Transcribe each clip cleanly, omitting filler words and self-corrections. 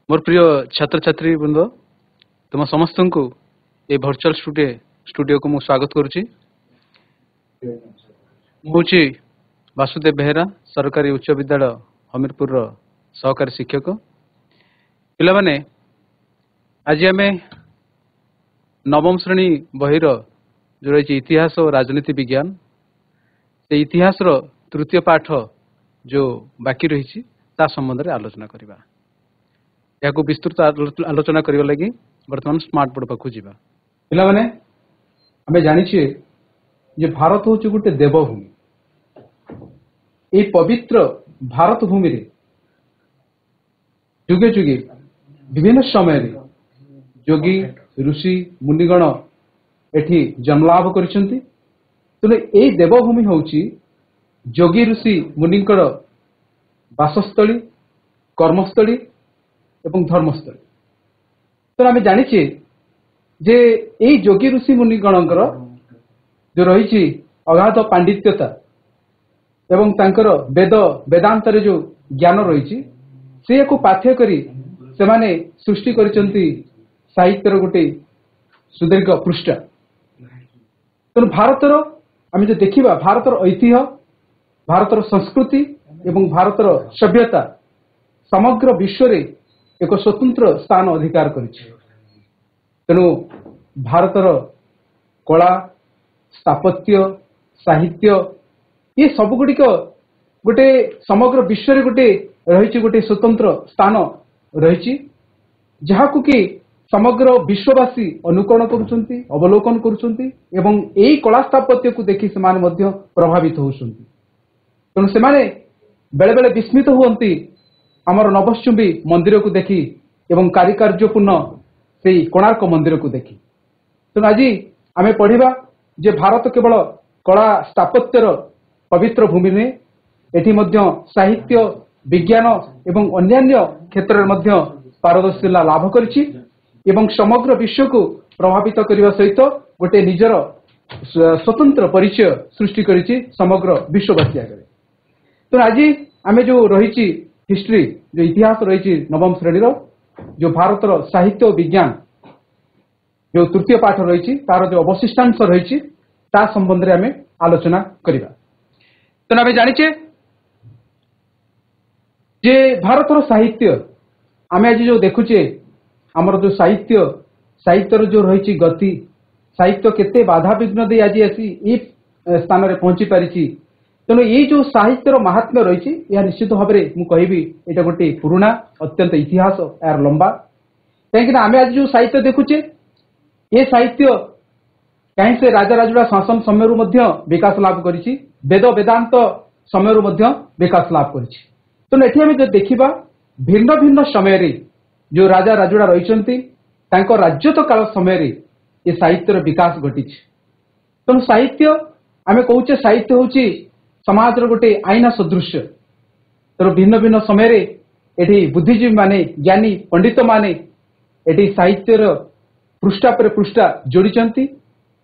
मोर प्रिय छात्र छात्री बृंद तुम समस्त को ये वर्चुअल स्टूडियो को मुझे स्वागत करुच्ची। मुझे वासुदेव बेहेरा सरकारी उच्च विद्यालय हमीरपुर सहकारी शिक्षक। पिला माने आज आम नवम श्रेणी बहिर जो रही इतिहास और राजनीति विज्ञान से इतिहास तृतीय पाठ जो बाकी रही संबंध में आलोचना करवा। या विस्तृत आलोचना करने लगी बर्तमान स्मार्ट बोर्ड पाखु जावा। पिला माने आमे जानिछे जे भारत हूँ गोटे देवभूमि। ये पवित्र भारत भूमि रे जुगे जुगे विभिन्न समय रे योगी ऋषि मुनिगण एठी जन्मलाभ करिसेंती। तेणु ए देवभूमि होउची योगी ऋषि मुनिंकर वासस्थली, कर्मस्थली एवं धर्मस्थली। तो आम जानिचे जे एई योगी ऋषि मुनिगणकर जो रही अगाध पांडित्यता एवं तांकर वेद वेदांत रे जो ज्ञान रही से को पाथ्य करी से माने सृष्टि करिसंती साहित्यर गोटे सुदीर्घ पृष्ठ। तेणु भारतर आम जो देखा भारतर ऐतिह्य, भारतर संस्कृति एवं भारतर सभ्यता समग्र विश्व रे एक स्वतंत्र स्थान अधिकार करिछि। तेणु भारतर कला, स्थापत्य, साहित्य ये सब गुड़िक गोटे समग्र विश्व रे गोटे रही गोटे स्वतंत्र स्थान रही जहाकु कि समग्र विश्ववासी अनुकरण करुछंती, अवलोकन करुछंती एवं एई कला स्थापत्य को देखि सेमाने मध्य प्रभावित होउछंती। तेणु सेमाने बेले बेले विस्मित हुअंती आमर नभश्चुंबी मंदिर को देखी एवं कारिकार्यपूर्ण से कोणार्क मंदिर को देखी। तेणु आज आमे पढ़िबा जे भारत केवल कला स्थापत्यर पवित्र भूमि में एठी मध्य साहित्य, विज्ञान एवं अन्यान्य क्षेत्र में मध्य पारदर्शिता लाभ करिछि एवं समग्र विश्व को प्रभावित करने सहित गोटे निजर स्वतंत्र परिचय सृष्टि करिछि समग्र विश्ववासी आगे। तो आज आमे जो रही हिस्ट्री जो इतिहास रही नवम श्रेणी जो भारतर साहित्य विज्ञान जो तृतीय पाठ रही तार जो अवशिष्टांश रही संबंध में आमे आलोचना करवा। तो आमे जानिचे जे भारतर साहित्य आमे आज जो देखुचे आमर जो साहित्यर जो रही गति साहित्य केते बाधा विघ्न दे आज आसी ये स्थान में पहुंची पारिछि। तेणु ये जो साहित्यर महात्म्य रही यह निश्चित भाव में मुझे कहबी एटा गोटे पुराना अत्यंत इतिहास यार लंबा। कहीं आम आज जो साहित्य देखुचे ये साहित्य कहीं से राजा राजुड़ा शासन समय विकास लाभ करिछि, वेद वेदांत समय विकास लाभ करिछि। तेणु एठी आमे जो देखिबा भिन्न भिन्न समय रे जो राजा राजुड़ा रही राजत्व काल समय ये साहित्यर विकास घटी। तेणु साहित्य आमे कहूचे साहित्य होची समाज गोटे आईना सदृश। तेणु भिन्न भिन्न समय एठी बुद्धिजीवी माने ज्ञानी पंडित माने एठी साहित्यर पृष्ठा पर पृष्ठा जोड़िचंती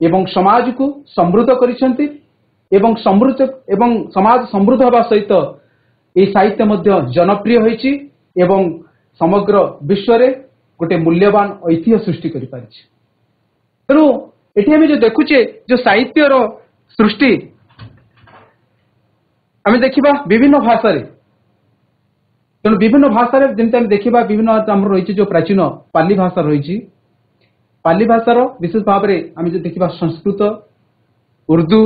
एवं समाज को समृद्ध करिसंती एवं समृद्ध एवं समाज समृद्ध होगा सहित ये साहित्य मध्य जनप्रिय होईची एवं समग्र विश्व रे गोटे मूल्यवान ऐतिह्य सृष्टि करि पारिछि। तेणु एठी आमे जो देखुचे जो साहित्यर सृष्टि आमे देखिबा विभिन्न भाषा रे। तेणु विभिन्न भाषा रे जेंते आमे देखिबा विभिन्न हमर रही जो प्राचीन पाली भाषा रही पाली भाषार विशेष भाव में आमे जो देखिबा संस्कृत, उर्दू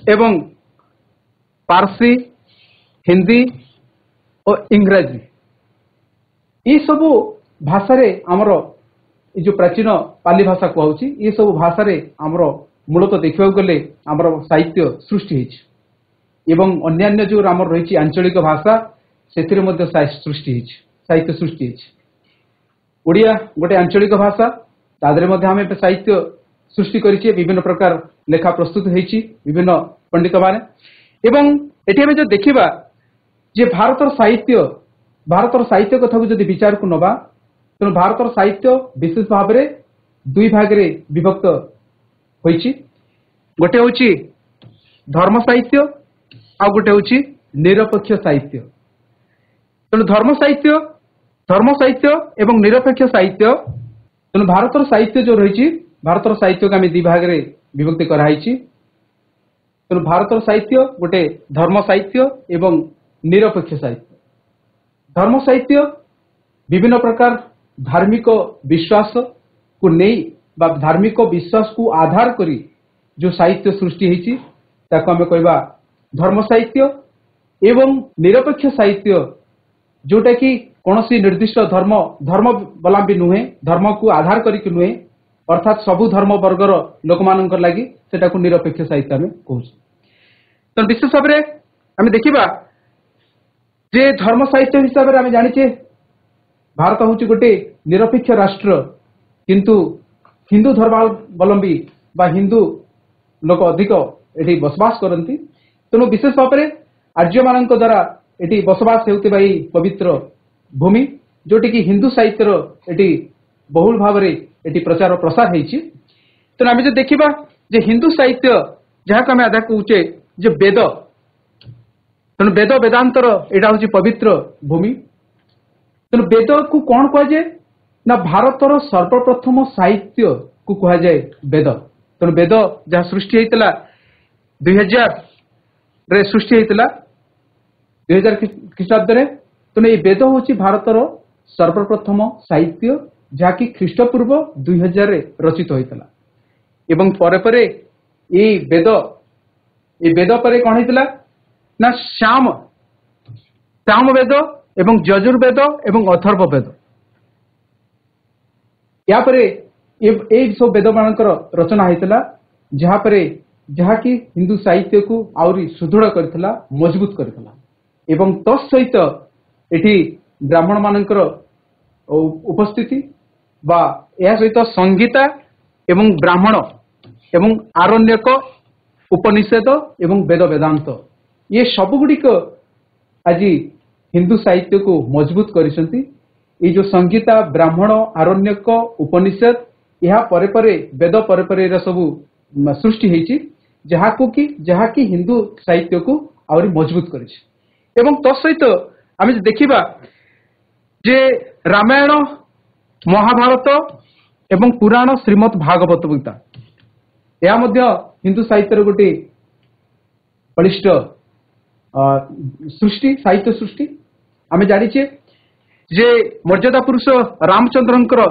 एवं पारसी, हिंदी और इंग्रजी ये सब भाषा रे हमर जो प्राचीन पाली भाषा कहउची ये सब भाषा रे हमर मूलतः देखा गले आमर साहित्य सृष्टि होइछि एवं अन्यान्य जो आमर रही आंचलिक भाषा से सृष्टि होइछि साहित्य सृष्टि होइछि। ओडिया गोटे आंचलिक भाषा तादरे मध्य आमे साहित्य सृष्टि करिछि विभिन्न प्रकार लेखा प्रस्तुत होइछि विभिन्न पंडित माने एवं एठी आमे जो देखिबा जे भारतर साहित्य कथा को जदि विचार को नबा तेणु भारतर साहित्य विशेष भाव में दुई भाग रे विभक्त होइछि। गोटे होछि धर्म साहित्य आ गोटे होछि निरपेक्ष साहित्य। तेणु धर्म साहित्य धर्म साहित्य एवं निरपेक्ष साहित्य तेणु भारतर साहित्य जो रही भारतर साहित्य को आम दि भाग में विभक्ति कराई तेणु भारतर साहित्य गोटे धर्म साहित्य एवं निरपेक्ष साहित्य। धर्म साहित्य विभिन्न प्रकार धार्मिक विश्वास को नहीं बा धार्मिक विश्वास को आधार करी जो साहित्य सृष्टि होती आम कहवा धर्म साहित्य एवं निरपेक्ष साहित्य जोटा कि कौन सी निर्दिष्ट धर्म धर्मावलंबी नुहे धर्म को आधार करके नुहे अर्थात सबु धर्म वर्गर लोक मान लगी सेटा को निरपेक्ष साहित्य आम कहूँ। तो विशेष भाव में आम देखा जे धर्म साहित्य हिसाब से आम जाचे भारत हूँ गोटे निरपेक्ष राष्ट्र किंतु हिंदू धर्मावलंबी बा हिंदू लोक अधिक ये बसवास करती तेणु विशेष भाव में आर्य मान द्वारा ये बसवास होता पवित्र भूमि जोटि कि हिंदू साहित्यर ये बहुल भाव में ये प्रचार प्रसार होती तेणु आम जो देखा जे हिंदू साहित्य जहाँ को आम आधा कहे जो वेद तेणु वेद वेदांतर यहाँ हूँ पवित्र भूमि तेणु वेद को कौन कहुए ना भारतर सर्वप्रथम साहित्य को कहुए वेद तेणु वेद जहाँ सृष्टि होता 2000 रे सृष्टि होता 2000 ख्रीष्टाब्द तेणु ये वेद हूँ भारतर सर्वप्रथम साहित्य जहाँकि ख्रीष्टपूर्व 2000 रे रचित होता एवं परे परे ये वेद पर कौन होता ना श्याम वेद एवं यजुर्वेद एवं अथर्व वेद या परे ये सब वेद मानकर रचना होता जहाँ पर जहाँकि हिंदू साहित्य को आउरी सुदृढ़ करथिला मजबूत करथिला एवं तत्सहित एठी ब्राह्मण मानकर उपस्थिति बा या सहित संगीता एवं ब्राह्मण एवं आरण्यक उपनिषद एवं वेद वेदांत ये सब गुड़िक आज हिंदू साहित्य को मजबूत करिसंती। ये जो संगीता ब्राह्मण आरण्यक उपनिषद यह परे परे वेद परे परे सबू सृष्टि होती जहाँ की हिंदू साहित्य को आउरी मजबूत करिछि एवं तत्सहित आम देखा जे रामायण महाभारत एवं पुराण श्रीमद् भागवत गीता यह मध्य हिंदू साहित्य गोटे बलिष्ठ सृष्टि साहित्य सृष्टि आम जाचे जे मर्यादा पुरुष रामचंद्रंकर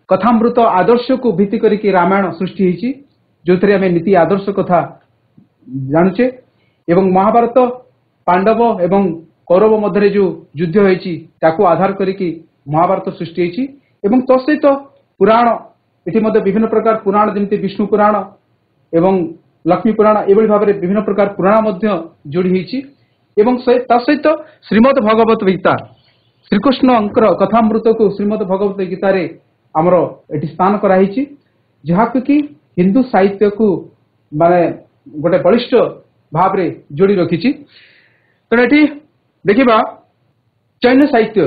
कथामृत आदर्श को भित्ति करके रामायण सृष्टि होती जो थे आम नीति आदर्श कथा जानुचे एवं महाभारत पांडव एवं कौरव मध्य जो युद्ध होती आधार करके महाभारत सृष्टि होती एवं तत्सहित पुराण ये विभिन्न प्रकार पुराण जमी विष्णु पुराण एवं लक्ष्मी पुराण एभली भाव में विभिन्न प्रकार पुराण जोड़ी होती एवं तत्सहित श्रीमद् भगवत गीता श्रीकृष्ण कथामृत को श्रीमद् भगवत गीतार आमर ये स्थान कराई जहाँ कि हिंदू साहित्य को माने गोटे बलिष्ठ भाव में जोड़ी रखी तेणु ये देखा जैन साहित्य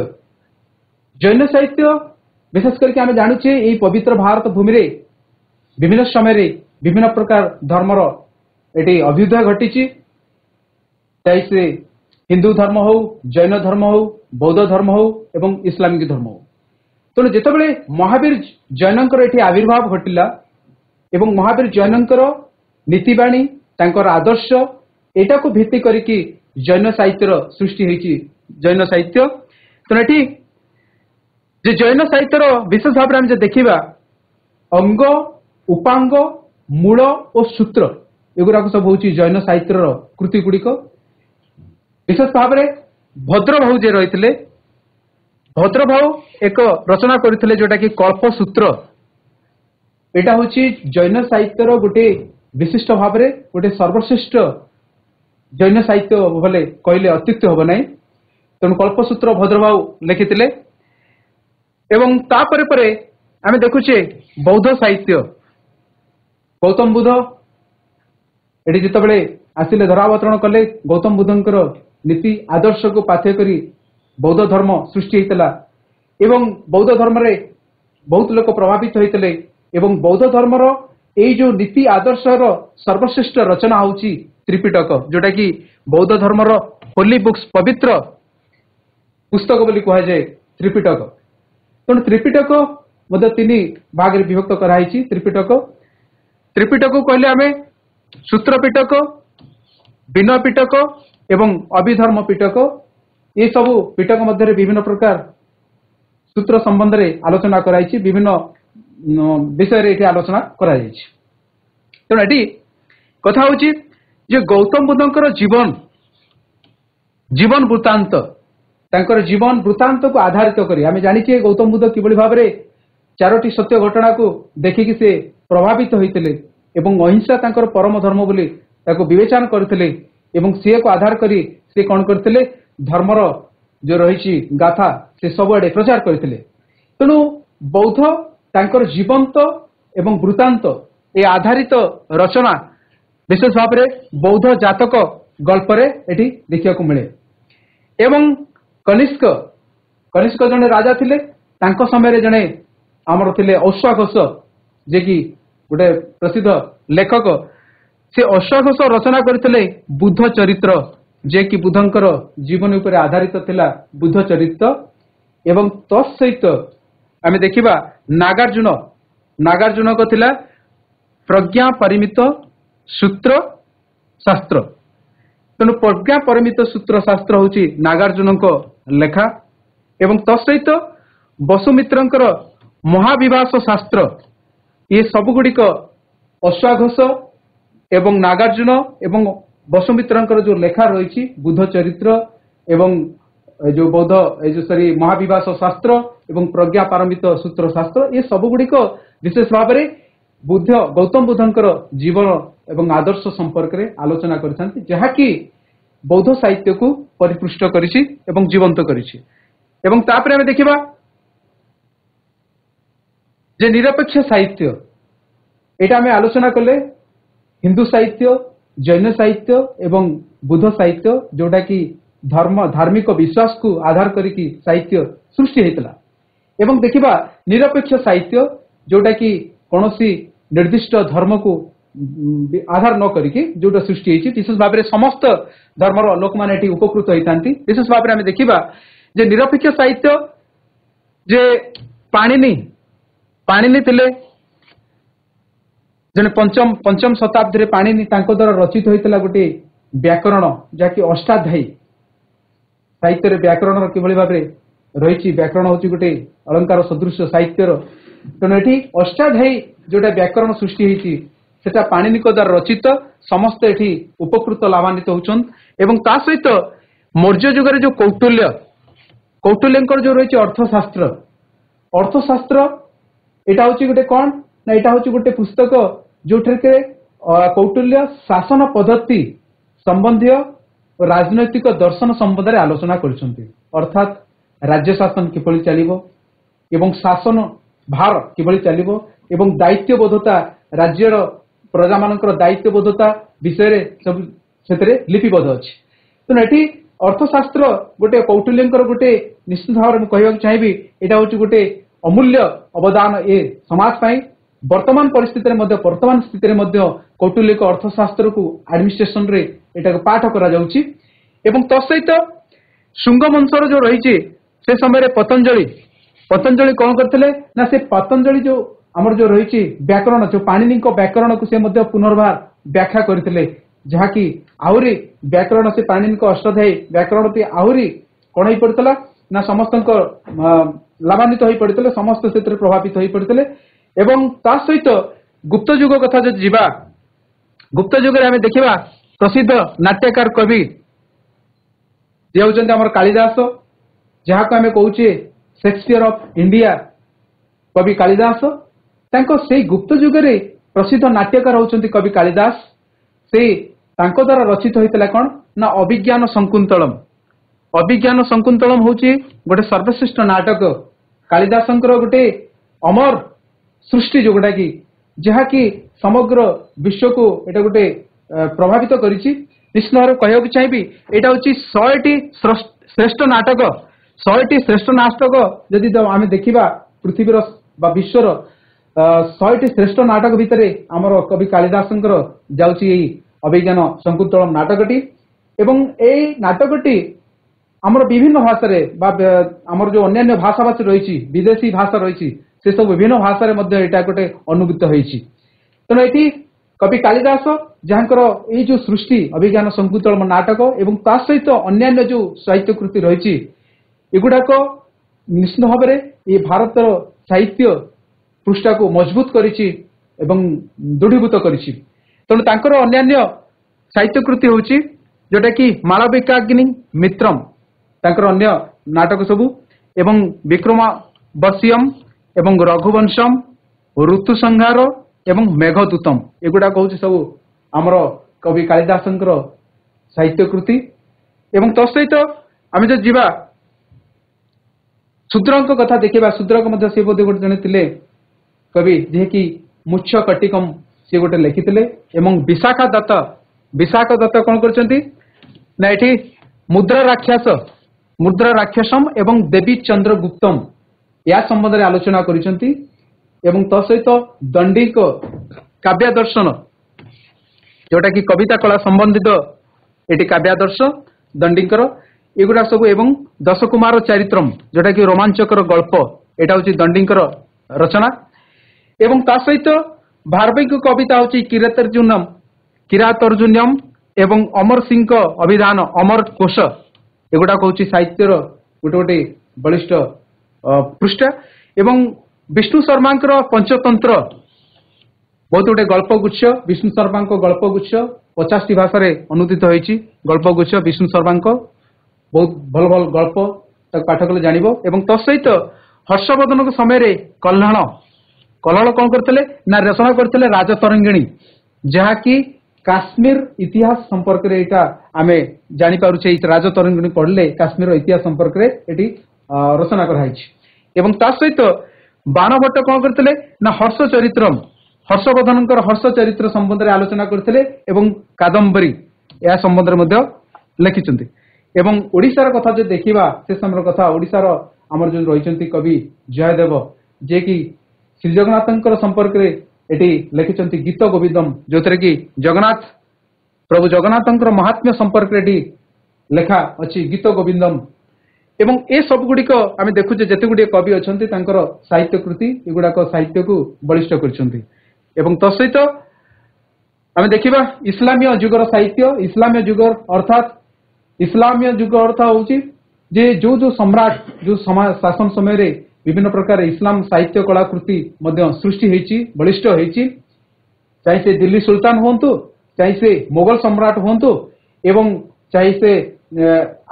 विशेष करके आम जानुचे ये पवित्र भारत भूमि रे विभिन्न समय विभिन्न प्रकार धर्मर ये अभ्युदय घटी से हिंदू धर्म हो जैन धर्म हो बौद्ध धर्म हो एवं इस्लामिक धर्म हो तेणु जितेबाला महावीर जैनकर ये आविर्भाव घटिला एवं महावीर जैनकर नीतिबाणी तांकर आदर्श एटा को भित्ति करके जैन साहित्यर सृष्टि होती जैन साहित्य तेणु ये जैन साहित्यर विशेष भाव में हम देखा अंग उपांग मूल और सूत्र एगुड़ा सब हूँ जैन साहित्यर कृति गुड़िक विशेष भाव में भद्रभाऊ जे रही भद्रभाऊ एक रचना करते जोटा कि कल्पसूत्र यहाँ हूँ जैन साहित्यर गोटे विशिष्ट भाव में गोटे सर्वश्रेष्ठ जैन साहित्य बोले कहले अत्युक्ति हम ना तेणु कल्पसूत्र भद्रभाऊ लिखिते एवं तापरे परे आम देखुचे बौद्ध साहित्य गौतम बुद्ध ये जितेबाला आसिले धरावतरण कले गौतम बुद्धंकर नीति आदर्श को पाथ्य करी बौद्ध धर्म सृष्टि होता एवं बौद्ध धर्म रे बहुत लोक प्रभावित होते एवं बौद्ध धर्मर ये जो नीति आदर्शर सर्वश्रेष्ठ रचना होची त्रिपिटक जोटा कि बौद्ध धर्मर होली बुक्स पवित्र पुस्तक बोली कहुए त्रिपिटक तेणु त्रिपिटक तीन भाग विभक्त कराई। त्रिपिटक कहले आम सूत्र पिटक, विनय पिटक एवं अभिधर्म पिटक, ये सब पिटक मध्य विभिन्न प्रकार सूत्र संबंध में आलोचना कराई, विभिन्न विषय ये आलोचना कराई। तेणु ये कथा हूँ जे गौतम बुद्धंकर जीवन वृत्तांत, तांकर जीवन वृत्तांत को आधारित करी आम जानिए गौतम बुद्ध किभली भाव में 4टी सत्य घटना को देखिकी से प्रभावित होते एवं अहिंसा तांकर परम धर्म बोली ताको विवेचन करते एवं सी को आधार करी से कौन करते धर्मर जो रही गाथा से सबुआड़े प्रचार करते। तेणु बौद्ध तांकर जीवंत एवं वृत्तांत ए आधारित रचना विशेष भाव में बौद्ध जातक गल्परे एटी देखा मिले। एवं कनिष्क जने राजा थिले, तांको समय जने आमर थिले अश्वाघोष जे कि गोटे प्रसिद्ध लेखक, से अश्वाघोष रचना करथिले बुद्ध चरित्र, जे कि बुद्धंकर जीवन उपर आधारित थिला बुद्ध चरित्र। एवं तत्सहित आमे देखिबा नागार्जुन को थिला प्रज्ञा परिमित सूत्र शास्त्र। तेणु प्रज्ञा परिमित सूत्र शास्त्र हूँ नागार्जुन को लेखा। एवं तत्सहित वसुमित्रंकर महाविभास शास्त्र, ये सबुगुड़िक अश्वाघोष एवं नागार्जुन एवं वसुमित्रंकर जो लेखा रही बुद्ध चरित्र एवं जो बौद्ध जो सॉरी महाविभास शास्त्र एवं प्रज्ञा पारमित सूत्र शास्त्र, ये सबुगुड़िक विशेष भाव में गौतम बुद्धंकर जीवन एवं आदर्श संपर्क में आलोचना करथांती, जहाँकि बौद्ध साहित्य को परिपुष्ट करिछि एवं जीवंत करिछि। एवं तापरे हमें देखिबा जे निरपेक्ष साहित्य, एटा हमें आलोचना कले हिंदू साहित्य, जैन साहित्य एवं बुद्ध साहित्य, जोटा कि धार्मिक विश्वास को आधार करिकी साहित्य सृष्टि हेतला। एवं देखिबा निरपेक्ष साहित्य, जोटा कि कौनसी निर्दिष्ट धर्म को आधार न करिकी जोटा सृष्टि होती, विशेष भाव में समस्त धर्मर लोक मैंने उपकृत होती। विशेष भाव में आम देखा जे निरपेक्ष साहित्य जे पाणिनि थिले जने पंचम शताब्दी रे पाणिनि तांको द्वारा रचित होइतला गोटे व्याकरण, जाकि अष्टाध्यायी साहित्य रे व्याकरण किभली भाव रही, व्याकरण होची गोटे अलंकार सदृश साहित्यर। तेणु एठी अष्टाध्यायी जोटा व्याकरण सृष्टि होती सेटा पाणिनि को द्वारा रचित, समस्त एठी उपकृत लाभान्वित होचन। एवं ता सहित मौर्य युगर जो कौटिल्यंकर जो रही अर्थशास्त्र एटा होची गोटे कौन ना, एटा होची गोटे पुस्तक जो कौटिल्य शासन पद्धति संबंधी राजनैतिक दर्शन संबंध में आलोचना करछंती। अर्थात राज्य शासन किभली चलिबो एवं शासन भार किभली चलिबो एवं दायित्वबोधता राज्यर प्रजा मानकर दायित्वबोधता विषय सब सेतरे लिपिबद्ध अछि। तेणु एठी अर्थशास्त्र गोटे कौटिल्यंकर गोटे निश्चित भाव में कहवाक चाहिए, एटा होची गोटे अमूल्य अवदान ए समाज पाई। वर्तमान परिस्थिति में वर्तमान स्थिति में कौटिल्य अर्थशास्त्र को एडमिनिस्ट्रेशन रे एटा पाठ करा जाउची। एवं तत्सहित शुंग वंशर जो रही से समय पतंजलि कौन करते ना, से पतंजलि जो आमर जो रही व्याकरण जो पाणिनि व्याकरण को से पुनर्बार व्याख्या करते, जहाँकि आहरी व्याकरण से पाणिनि अष्टाध्यायी व्याकरण टी आहरी कौन हो पड़ता ना समस्त लाभान्वित हो पड़ते, समस्त क्षेत्र प्रभावित हो पड़ते। एवं ता सहित गुप्त युग कथा जो जीवा, गुप्त युग में देखा प्रसिद्ध नाट्यकार कवि जे होचंती हमर कालिदास, जहाँ को आम कहे शेक्सपियर ऑफ इंडिया कवि कालिदास। तांको से गुप्त युग रे प्रसिद्ध नाट्यकार होचंती कवि कालिदास। से तांको द्वारा रचित होइतला कौन ना अभिज्ञान शकुंतलम। अभिज्ञान शकुंतलम होची गोटे सर्वश्रेष्ठ नाटक कालिदासंकर गोटे अमर सृष्टि जोटा कि जहाँ कि समग्र विश्व को एटा गोटे प्रभावित करिछि। निश्चित भाव कहवाक चाहिए एटा होची 100टी श्रेष्ठ नाटक, 100टी श्रेष्ठ नाटक जदि आम देखा पृथ्वीर बा विश्वर 100टी श्रेष्ठ नाटक भितर आमर कवि कालिदासंकर जाउची अभिज्ञान शकुंतलम नाटकटी। एवं ए नाटकटी ଆମର ବିଭିନ୍ନ ଭାଷାରେ ବା ଆମର ଯୋଉ ଅନ୍ୟାନ୍ୟ ଭାଷାଭାଷୀ ରହିଛି ବିଦେଶୀ ଭାଷା ରହିଛି ସେ ସବୁ ବିଭିନ୍ନ ଭାଷାରେ ମଧ୍ୟ ଏଇଟା ଗୋଟେ ଅନୁଭୂତ ହେଇଛି। ତେଣୁ ଏଠି କବି କାଳିଦାସ ଯାହାଙ୍କର ଏଇ ଯୋଉ ସୃଷ୍ଟି ଅଭିଜ୍ଞାନ ସଂକୁତଳ ନାଟକ ଏବଂ ତା ସହିତ ଅନ୍ୟାନ୍ୟ ଯୋଉ ସାହିତ୍ୟ କୃତି ରହିଛି ଏଗୁଡାକ ନିଶ୍ଚିତ ଭାବରେ ଏ ଭାରତର ସାହିତ୍ୟ ପୃଷ୍ଠାକୁ ମଜବୁତ କରିଛି ଏବଂ ଦୃଢୀଭୂତ କରିଛି। ତେଣୁ ତାଙ୍କର ଅନ୍ୟାନ୍ୟ ସାହିତ୍ୟ କୃତି ହଉଛି ଯୋଉଟା କି ମାଳବିକାଗ୍ନି ମିତ୍ରମ ତାଙ୍କର ଅନ୍ୟ ନାଟକ ସବୁ ଏବଂ ବିକ୍ରମାବଶ୍ୟମ୍ ଏବଂ ରଘୁବଂଶମ୍ ଋତୁ ସଂହାର ଏବଂ ମେଘଦୂତମ ଏଗୁଡାକ ହଉଛି ସବୁ ଆମର କବି କାଳିଦାସଙ୍କର ସାହିତ୍ୟ କୃତି। ଏବଂ ତ ସହିତ ଆମେ ଯଦି ଯିବା ଶୂଦ୍ରଙ୍କ କଥା ଦେଖିବା ଶୂଦ୍ରକ ମଧ୍ୟ ସେ ବୋଧେ ଗୋଟେ ଜଣେ ଥିଲେ କବି ଯିଏକି ମୁଚ୍ଛ କଟିକମ୍ ସେ ଗୋଟେ ଲେଖିଥିଲେ। ଏବଂ ବିଶାଖା ଦତ୍ତ କଣ କରିଛନ୍ତି ନା ଏଠି ମୁଦ୍ରା ରାକ୍ଷସମ ଏବଂ ଦେବୀ ଚନ୍ଦ୍ରଗୁପ୍ତମ ଏହା ସମ୍ବନ୍ଧରେ ଆଲୋଚନା କରିଛନ୍ତି। ଏବଂ ତ ସହିତ ଦଣ୍ଡିଙ୍କ କାବ୍ୟାଦର୍ଶନ ଯୋଉଟା କି କବିତା କଳା ସମ୍ବନ୍ଧିତ ଏଠି କାବ୍ୟାଦର୍ଶ ଦଣ୍ଡିଙ୍କର ଏଗୁଡା ସବୁ ଏବଂ ଦଶକୁମାର ଚାରିତ୍ରମ ଯୋଉଟା କି ରୋମାଞ୍ଚକର ଗଳ୍ପ ଏଇଟା ହଉଛି ଦଣ୍ଡିଙ୍କର ରଚନା। ଏବଂ ତା ସହିତ ଭାରବିଙ୍କ କବିତା ହଉଛି କିରାତର୍ଜୁନମ ଏବଂ ଅମର ସିଂଙ୍କ ଅଭିଧାନ ଅମର କୋଶ ଏଗୁଡାକ ହଉଛି ସାହିତ୍ୟର ଗୋଟେ ଗୋଟେ ବଳିଷ୍ଠ ପୃଷ୍ଠା। ଏବଂ ବିଷ୍ଣୁ ଶର୍ମାଙ୍କର ପଞ୍ଚତନ୍ତ୍ର ବହୁତ ଗୋଟେ ଗଳ୍ପଗୁଚ୍ଛ ବିଷ୍ଣୁ ଶର୍ମାଙ୍କ ଗଳ୍ପଗୁଚ୍ଛ 50ଟି ଭାଷାରେ ଅନୁଦିତ ହୋଇଛି ଗଳ୍ପଗୁଚ୍ଛ ବିଷ୍ଣୁ ଶର୍ମାଙ୍କ ବହୁତ ଭଲ ଭଲ ଗଳ୍ପ ତାକୁ ପାଠ କଲେ ଜାଣିବ। ଏବଂ ତ ସହିତ ହର୍ଷବର୍ଦ୍ଧନଙ୍କ ସମୟରେ କଲ୍ହଣ କଣ କରିଥିଲେ ନା ରଚନା କରିଥିଲେ ରାଜତରଙ୍ଗିଣୀ ଯାହାକି କାଶ୍ମୀର ଇତିହାସ ସମ୍ପର୍କରେ ଏଇଟା ଆମେ ଜାଣିପାରୁଛେ ଏଇ ରାଜତରଙ୍ଗିଣୀ ପଢିଲେ କାଶ୍ମୀରର ଇତିହାସ ସମ୍ପର୍କରେ ଏଠି ରଚନା କରାଯାଇଛି। ଏବଂ ତା ସହିତ ବାଣଭଟ୍ଟ କଣ କରିଥିଲେ ନା ହର୍ଷ ଚରିତ୍ରମ ହର୍ଷବର୍ଦ୍ଧନଙ୍କର ହର୍ଷ ଚରିତ୍ର ସମ୍ବନ୍ଧରେ ଆଲୋଚନା କରିଥିଲେ ଏବଂ କାଦମ୍ବରୀ ଏହା ସମ୍ବନ୍ଧରେ ମଧ୍ୟ ଲେଖିଛନ୍ତି। ଏବଂ ଓଡ଼ିଶାର କଥା ଯଦି ଦେଖିବା ସେ ସମୟର କଥା ଓଡ଼ିଶାର ଆମର ଯୋଉ ରହିଛନ୍ତି କବି ଜୟଦେବ ଯିଏକି ଶ୍ରୀ ଜଗନ୍ନାଥଙ୍କର ସମ୍ପର୍କରେ ଏଠି ଲେଖିଛନ୍ତି ଗୀତ ଗୋବିନ୍ଦମ ଯୋଉଥିରେ କି ପ୍ରଭୁ ଜଗନ୍ନାଥଙ୍କର ମହାତ୍ମ୍ୟ ସମ୍ପର୍କରେ ଏଠି ଲେଖା ଅଛି ଗୀତ ଗୋବିନ୍ଦମ। ଏବଂ ଏ ସବୁ ଗୁଡିକ ଆମେ ଦେଖୁଛେ ଯେତେ ଗୁଡିଏ କବି ଅଛନ୍ତି ତାଙ୍କର ସାହିତ୍ୟ କୃତି ଏଗୁଡାକ ସାହିତ୍ୟକୁ ବଳିଷ୍ଠ କରିଛନ୍ତି। ଏବଂ ତ ସହିତ ଆମେ ଦେଖିବା ଇସଲାମୀୟ ଯୁଗର ସାହିତ୍ୟ ଇସଲାମୀୟ ଯୁଗ ଅର୍ଥାତ୍ ଇସଲାମୀୟ ଯୁଗ ଅର୍ଥ ହଉଛି ଯେ ଯୋଉ ସମ୍ରାଟ ଯୋଉ ଶାସନ ସମୟରେ ବିଭିନ୍ନ ପ୍ରକାର ଇସଲାମ ସାହିତ୍ୟ କଳାକୃତି ମଧ୍ୟ ସୃଷ୍ଟି ହେଇଛି ବଳିଷ୍ଠ ହେଇଛି ଚାहे ସେ ଦିଲ୍ଲୀ ସୁଲତାନ ହୁଅନ୍ତୁ ଚାहे ସେ ମୋଗଲ ସମ୍ରାଟ ହୁଅନ୍ତୁ ଏବଂ ଚାहे ସେ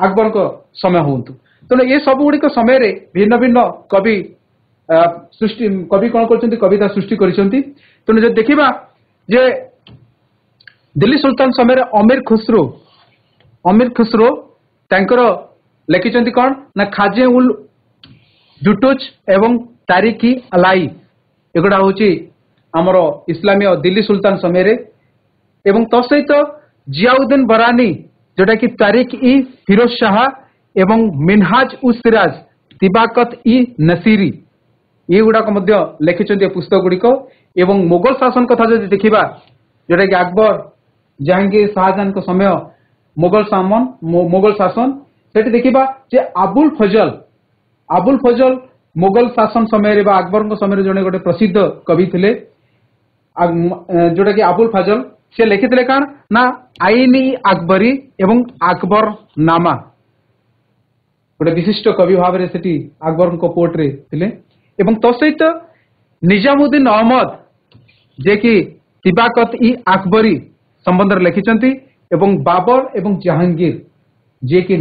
ଆକବରଙ୍କ ସମୟ ହୁଅନ୍ତୁ। ତେଣୁ ଏ ସବୁ ଗୁଡିକ ସମୟରେ ଭିନ୍ନ ଭିନ୍ନ କବି କଣ କରିଛନ୍ତି କବିତା ସୃଷ୍ଟି କରିଛନ୍ତି। ତେଣୁ ଯଦି ଦେଖିବା ଯେ ଦିଲ୍ଲୀ ସୁଲତାନ ସମୟରେ ଅମୀର ଖୁସରୋ ତାଙ୍କର ଲେଖିଛନ୍ତି କଣ ନା ଖାଜେ ଉଲ ଜୁଟୁଜ ଏବଂ ତାରିଖ ଆଲାଇ ଏଗୁଡା ହଉଛି ଆମର ଇସଲାମୀୟ ଦିଲ୍ଲୀ ସୁଲତାନ ସମୟରେ। ଏବଂ ତ ସହିତ ଜିଆଉଦ୍ଦିନ ବରାନୀ ଯୋଉଟା କି ତାରିଖ ଇ ଫିରୋଜ ଶାହା ଏବଂ ମିନହାଜ ଉ ସିରାଜ ତିବାକତ ଇ ନସିରୀ ଏଗୁଡାକ ମଧ୍ୟ ଲେଖିଛନ୍ତି ଏ ପୁସ୍ତକ ଗୁଡିକ। ଏବଂ ମୋଗଲ ଶାସନ କଥା ଯଦି ଦେଖିବା ଯୋଉଟା କି ଆକବର ଜାହାଙ୍ଗୀର ଶାହଜାହାନଙ୍କ ସମୟ ମୋଗଲ ଶାସନ ସେଠି ଦେଖିବା ଯେ ଆବୁଲ ଫଜଲ ମୋଗଲ ଶାସନ ସମୟରେ ବା ଆକବରଙ୍କ ସମୟରେ ଜଣେ ଗୋଟେ ପ୍ରସିଦ୍ଧ କବି ଥିଲେ ଯୋଉଟା କି ଆବୁଲ ଫଜଲ ସେ ଲେଖିଥିଲେ କଣ ନା ଆଇନ ଆକବରୀ ଏବଂ ଆକବର ନାମା ଗୋଟେ ବିଶିଷ୍ଟ କବି ଭାବରେ ସେଠି ଆକବରଙ୍କ ପୋର୍ଟରେ ଥିଲେ। ଏବଂ ତ ସହିତ ନିଜାମୁଦ୍ଦିନ ଅହମଦ ଯିଏକି ତିବାକତ ଇ ଆକବରୀ ସମ୍ବନ୍ଧରେ ଲେଖିଛନ୍ତି ଏବଂ ବାବର ଏବଂ ଜାହାଙ୍ଗୀର ଯିଏକି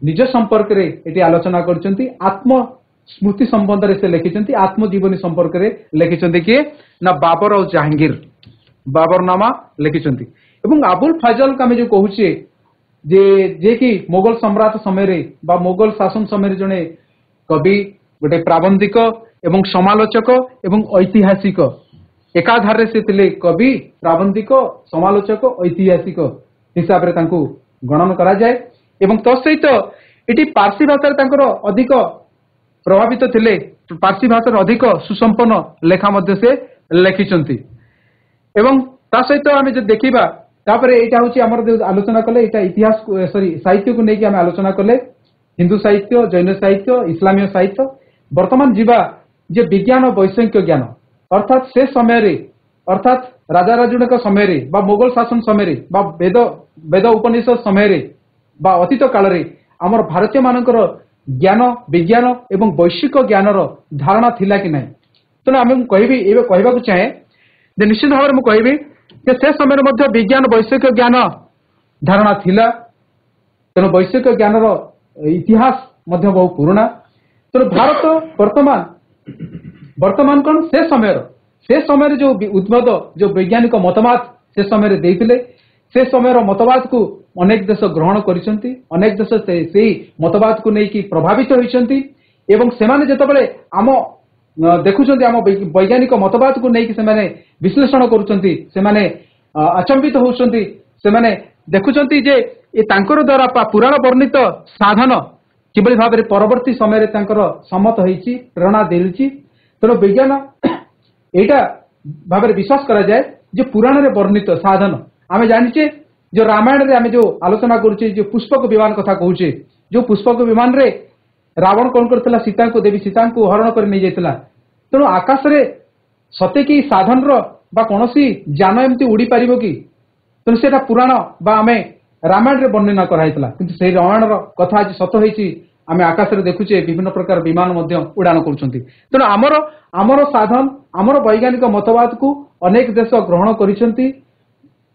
ନିଜ ସମ୍ପର୍କରେ ଏଠି ଆଲୋଚନା କରିଛନ୍ତି ଆତ୍ମସ୍ମୃତି ସମ୍ବନ୍ଧରେ ସେ ଲେଖିଛନ୍ତି ଆତ୍ମଜୀବନୀ ସମ୍ପର୍କରେ ଲେଖିଛନ୍ତି କିଏ ନା ବାବର ଆଉ ଜାହାଙ୍ଗୀର ବାବର ନାମା ଲେଖିଛନ୍ତି। ଏବଂ ଆବୁଲ ଫଜଲକୁ ଆମେ ଯୋଉ କହୁଛେ ଯିଏକି ମୋଗଲ ସମ୍ରାଟ ସମୟରେ ବା ମୋଗଲ ଶାସନ ସମୟରେ ଜଣେ କବି ଗୋଟେ ପ୍ରାବନ୍ଧିକ ଏବଂ ସମାଲୋଚକ ଏବଂ ଐତିହାସିକ ଏକାଧାରରେ ସେ ଥିଲେ କବି ପ୍ରାବନ୍ଧିକ ସମାଲୋଚକ ଐତିହାସିକ ହିସାବରେ ତାଙ୍କୁ ଗଣନ କରାଯାଏ। ଏବଂ ତ ସହିତ ଏଠି ପାର୍ସୀ ଭାଷାରେ ତାଙ୍କର ଅଧିକ ପ୍ରଭାବିତ ଥିଲେ ପାର୍ସୀ ଭାଷାରେ ଅଧିକ ସୁସମ୍ପନ୍ନ ଲେଖା ମଧ୍ୟ ସେ ଲେଖିଛନ୍ତି। ଏବଂ ତା ସହିତ ଆମେ ଯଦି ଦେଖିବା ତାପରେ ଏଇଟା ହଉଛି ଆମର ଯୋଉ ଆଲୋଚନା କଲେ ଏଇଟା ଇତିହାସ ସାହିତ୍ୟକୁ ନେଇକି ଆମେ ଆଲୋଚନା କଲେ हिंदू साहित्य जैन साहित्य इस्लामीय साहित्य वर्तमान जीवा जे विज्ञान वैषयिक ज्ञान अर्थात से समय अर्थात राजा राजुड़ समय मोगल शासन समय वेद वेद उपनिषद समय अतीत काल आमर भारतीय मानकर ज्ञान विज्ञान एवं वैश्विक ज्ञान धारणा थिला कि नहीं तेणु आम कहवाक चाहे निश्चित भाव में कहबी से समय विज्ञान वैश्विक ज्ञान धारणा थिला तेणु वैश्विक ज्ञान इतिहास बहु पुराना तेणु भारत वर्तमान वर्तमान कौन से समय जो उद्भव जो वैज्ञानिक मतवाद से समय देते से समय मतवाद को अनेक देश ग्रहण करिसेंती अनेक देश से मतवाद को लेकिन प्रभावित होइसेंती एवं सेमाने जेतेबेले आम देखुछंती आम वैज्ञानिक मतवाद को लेकिन सेमाने विश्लेषण करुछंती सेमाने अचंबित होउछंती सेमाने देखुछंती जे ए तांकर द्वारा पुराण वर्णित साधन किबळी भाबरे परवर्ती समय रे तांकर सम्मत होईची प्रेरणा देलची तेणु विज्ञान एटा भाबरे विश्वास करा जाए जे पुराण रे वर्णित साधन आमे जानिचे जो रामायण रे आमे जो आलोचना करूचे जो पुष्पक विमान कथा कहूचे जो पुष्पक विमान रे रावण कौन करथिला सीता को देवी सीता को हरण कर नहीं जाइतिला तेणु आकाश रे सते कि साधन रो बा कोनोसी जान एमती उड़ी पारिबो कि तेणु सेटा पुराण बा आमे रामायण रे वर्णना कराइतिला किंतु सेही रामायण रो कथा आज सत होईची आमे आकाश रे देखुचे विभिन्न प्रकार विमान मध्य उड़ान करूछंती तेणु आमर साधन आमर वैज्ञानिक मतवाद को अनेक देश ग्रहण करिसेंती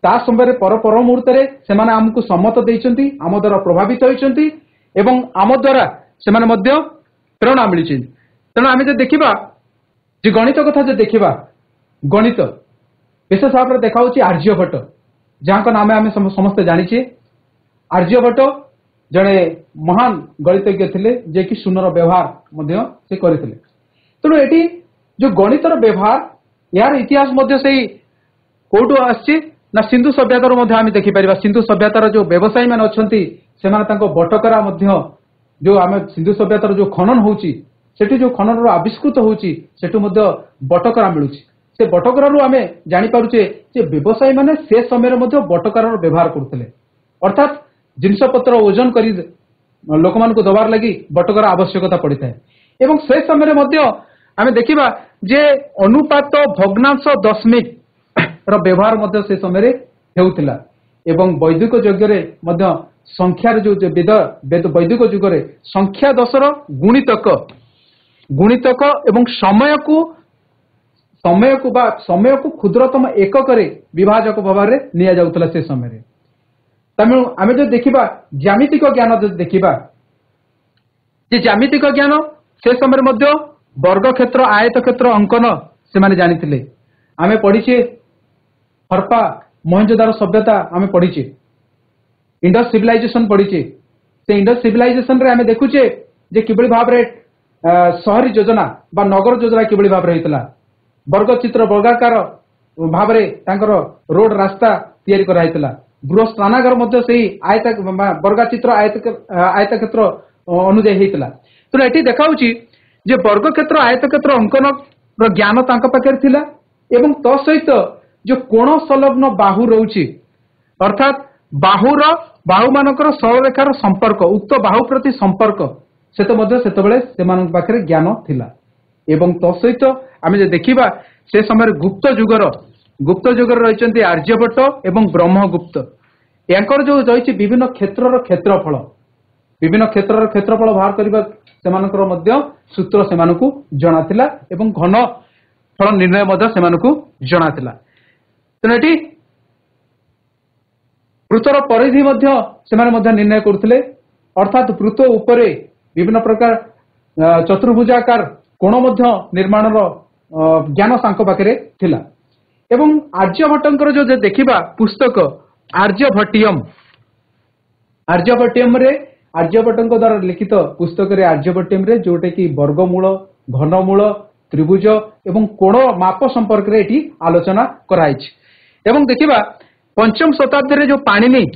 ता समय पर मुहूर्त से आमको सम्मत देइछंती आम द्वारा प्रभावित होइछंती एवं आम द्वारा से प्रेरणा मिली तेणु आम जो देखा जे गणित कथा जो देखा गणित विशेष भाव में देखा आर्यभट्ट जहाँ नाम आम समस्ते जानीचे आर्यभट्ट जड़े महान गणितज्ञ थे जे कि शून्यर व्यवहार से करते तेणु ये जो गणितर व्यवहार यार इतिहास कौटू आसी ना सिंधु सभ्यतार आम देखिपर सिंधु सभ्यतार जो व्यवसायी मैंने अच्छा बटकरा जो आम सिंधु सभ्यतार जो खनन होची जो खनन आविष्कृत होची बटकरा मिलूँ से बटकरारू आम जापारे व्यवसायी मैंने से समय बटकरार व्यवहार करते अर्थात जिनपतर ओजन कर लोक मान दबार लगी बटकरा आवश्यकता पड़ी था एवं से समय आम देखा जे अनुपात भग्नांश दशमिक व्यवहार से समय हेउतिला एवं वैदिक यज्ञ संख्यार जो वेद वैदिक जुगरे संख्या दशर गुणितक एवं समय को क्षुद्रतम एकक विभाजक भाव में निया जाउतला से समय तमिल आम जो देखा ज्यामितिक ज्ञान जो देखा ज्यामितिक ज्ञान से समय वर्ग क्षेत्र आयत क्षेत्र अंकन से माने जानिथिले आमे पढ़ीचे हरप्पा मोहनजोदारो सभ्यता आमे पढ़ीचे इंडस सिविलाइजेशन पढ़ीचे से इंडस सिविलाइजेशन रे आमे देखुचे जे किबळी भाव रे शहरी योजना बा नगर योजना किबळी भाव रे हितला वर्ग चित्र वर्गाकार भाव रे तांकर रोड रास्ता तैयारी करा हितला गृह स्नानागार मध्य सेही आयत वर्गा चित्र आयत क्षेत्र अनुଯାयी हितला तो एठी देखाउची जे वर्ग क्षेत्र आयत क्षेत्र अंकन रो ज्ञान तांका पाखरे थिला एवं तो सहित जो कोण संलग्न बाहु रोची अर्थात बाहु मानकर सरलरेखार संपर्क उक्त बाहु प्रति संपर्क से पाखरे ज्ञान थिला एवं तो सहित आम जो देखा से समय गुप्त जुगर रही आर्यभट्ट एवं ब्रह्मगुप्त यांकर जो रही विभिन्न क्षेत्रफल बाहर करने से सूत्र से जना थिला एवं घन फल निर्णय से जना थिला तेणु ये वृत्तर परिधि से निर्णय करते अर्थात वृत्त उपरे विभिन्न प्रकार चतुर्भुजाकार कोण निर्माण ज्ञान सांक पाखे थिला एवं आर्यभट्टंकर जो देखिबा पुस्तक आर्यभट्टियम रे आर्यभट्टंक द्वारा लिखित पुस्तक रे आर्यभट्टियम रे जोटे कि वर्गमूल घनमूल त्रिभुज एवं कोण माप संपर्क रे एटी आलोचना कराइछ एवं देखिबा पंचम शताब्दी रे जो पाणिनि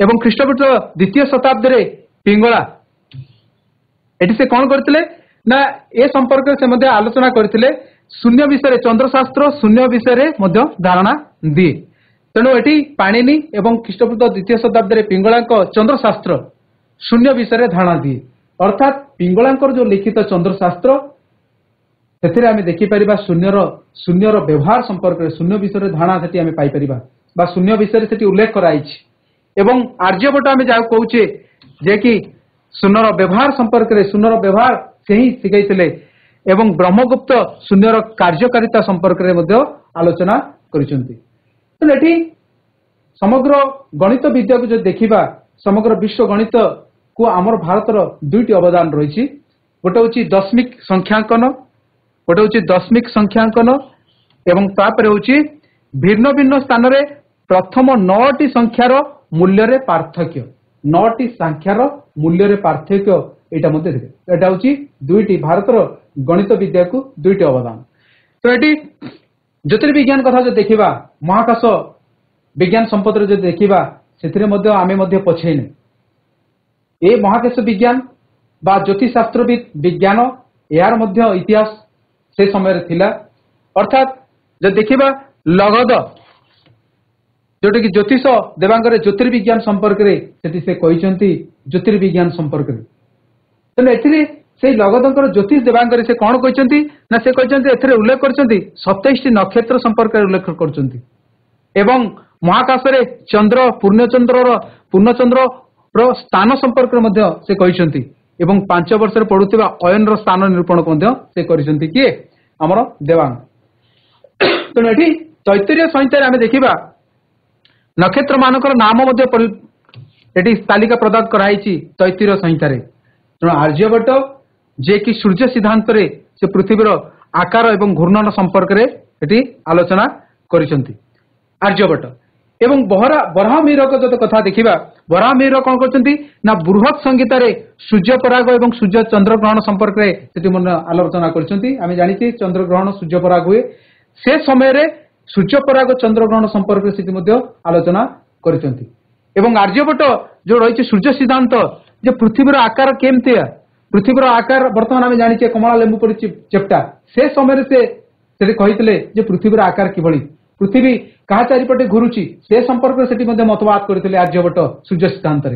एवं ख्रीष्टपूर्व द्वितीय शताब्दी रे पिंगला एटी से कौन करथिले ना ए संपर्क से मध्य आलोचना करथिले शून्य विषय चंद्रशास्त्र शून्य विषय धारणा दिए तेणु एटी पाणिनि एवं ख्रीष्टपूर्व द्वितीय शताब्दी रे पिंगला चंद्रशास्त्र शून्य विषय धारणा दिए अर्थात पिंगलांकर जो लिखित चंद्रशास्त्र से आम देखिपर शून्यर व्यवहार संपर्क में शून्य विषय धारणा से आम पाइपर शून्य विषय से उल्लेख कराई आर्यभट्ट आम जहाँ कहे जे कि शून्यर व्यवहार संपर्क में शून्यर व्यवहार से ही शिखाई एवं ब्रह्मगुप्त शून्यर कार्यकारिता संपर्क में आलोचना करी समग्र गणित विद्या को जो देखा समग्र विश्व गणित को आमर भारतर दुईटी अवदान रही गोटे हूँ दशमिक संख्यांकन गोटे हूँ दशमिक संख्यांकन एवं तापर हूँ भिन्न भिन्न स्थान में प्रथम 9टी संख्यार मूल्य पार्थक्य 9टी संख्यार मूल्य पार्थक्य यहाँ हूँ दुईटी भारतर गणित विद्या को दुईटी अवदान। तो ये ज्योतिर्विज्ञान कथा जो देखा महाकाश विज्ञान संपद जो देखा से आम पछेने ए महाकाश विज्ञान बा ज्योतिषशास्त्रविद विज्ञान यार मध्य इतिहास से समय थिला अर्थात जो देखा लगद जोटा कि ज्योतिष देवांगर ज्योतिर्विज्ञान संपर्क में से कहते ज्योतिर्विज्ञान संपर्क में तेनाली से लगदर ज्योतिष देवांगर से कौन कहते ना से कहते उल्लेख कर 27टी नक्षत्र संपर्क में उल्लेख कर महाकाश रे चंद्र पूर्णचंद्र स्थान संपर्क में से कहते 5 वर्ष पढ़ुवा अयन स्थान निरूपण से किए आमर देवांग। तेणु ये तैत्तरीय संहिता आम देखा नक्षत्र मानकर नाम ये तालिका प्रदान कराई तैत्तरीय संहिता तेणु आर्यभट्ट जे कि सूर्य सिद्धांत से पृथ्वीर आकार एवं घूर्णन संपर्क में आलोचना करिसेंती आर्यभट्ट एवं बराहमिहिर जो कथा देखा बराहमिहिर कौन करछंती ना बृहत संहिता सूर्य पराग एवं सूर्य चंद्र ग्रहण संपर्क में आलोचना करछंती। आम जानिछे चंद्र ग्रहण सूर्य पराग हुए से समय रे सूर्य पराग चंद्र ग्रहण संपर्क से आलोचना करछंती एवं आर्यभट्ट जो रही सूर्य सिद्धांत जे पृथ्वीर आकार केमती पृथ्वीर आकार बर्तमान आम जानिछे कमला लेंबू पड़ी चेप्टा से समय से कहते पृथ्वीर आकार किभली पृथ्वी क्या चारिपटे घुरुची से संपर्क में मतवाद करते आर्यभट्ट सूर्य सिद्धांत।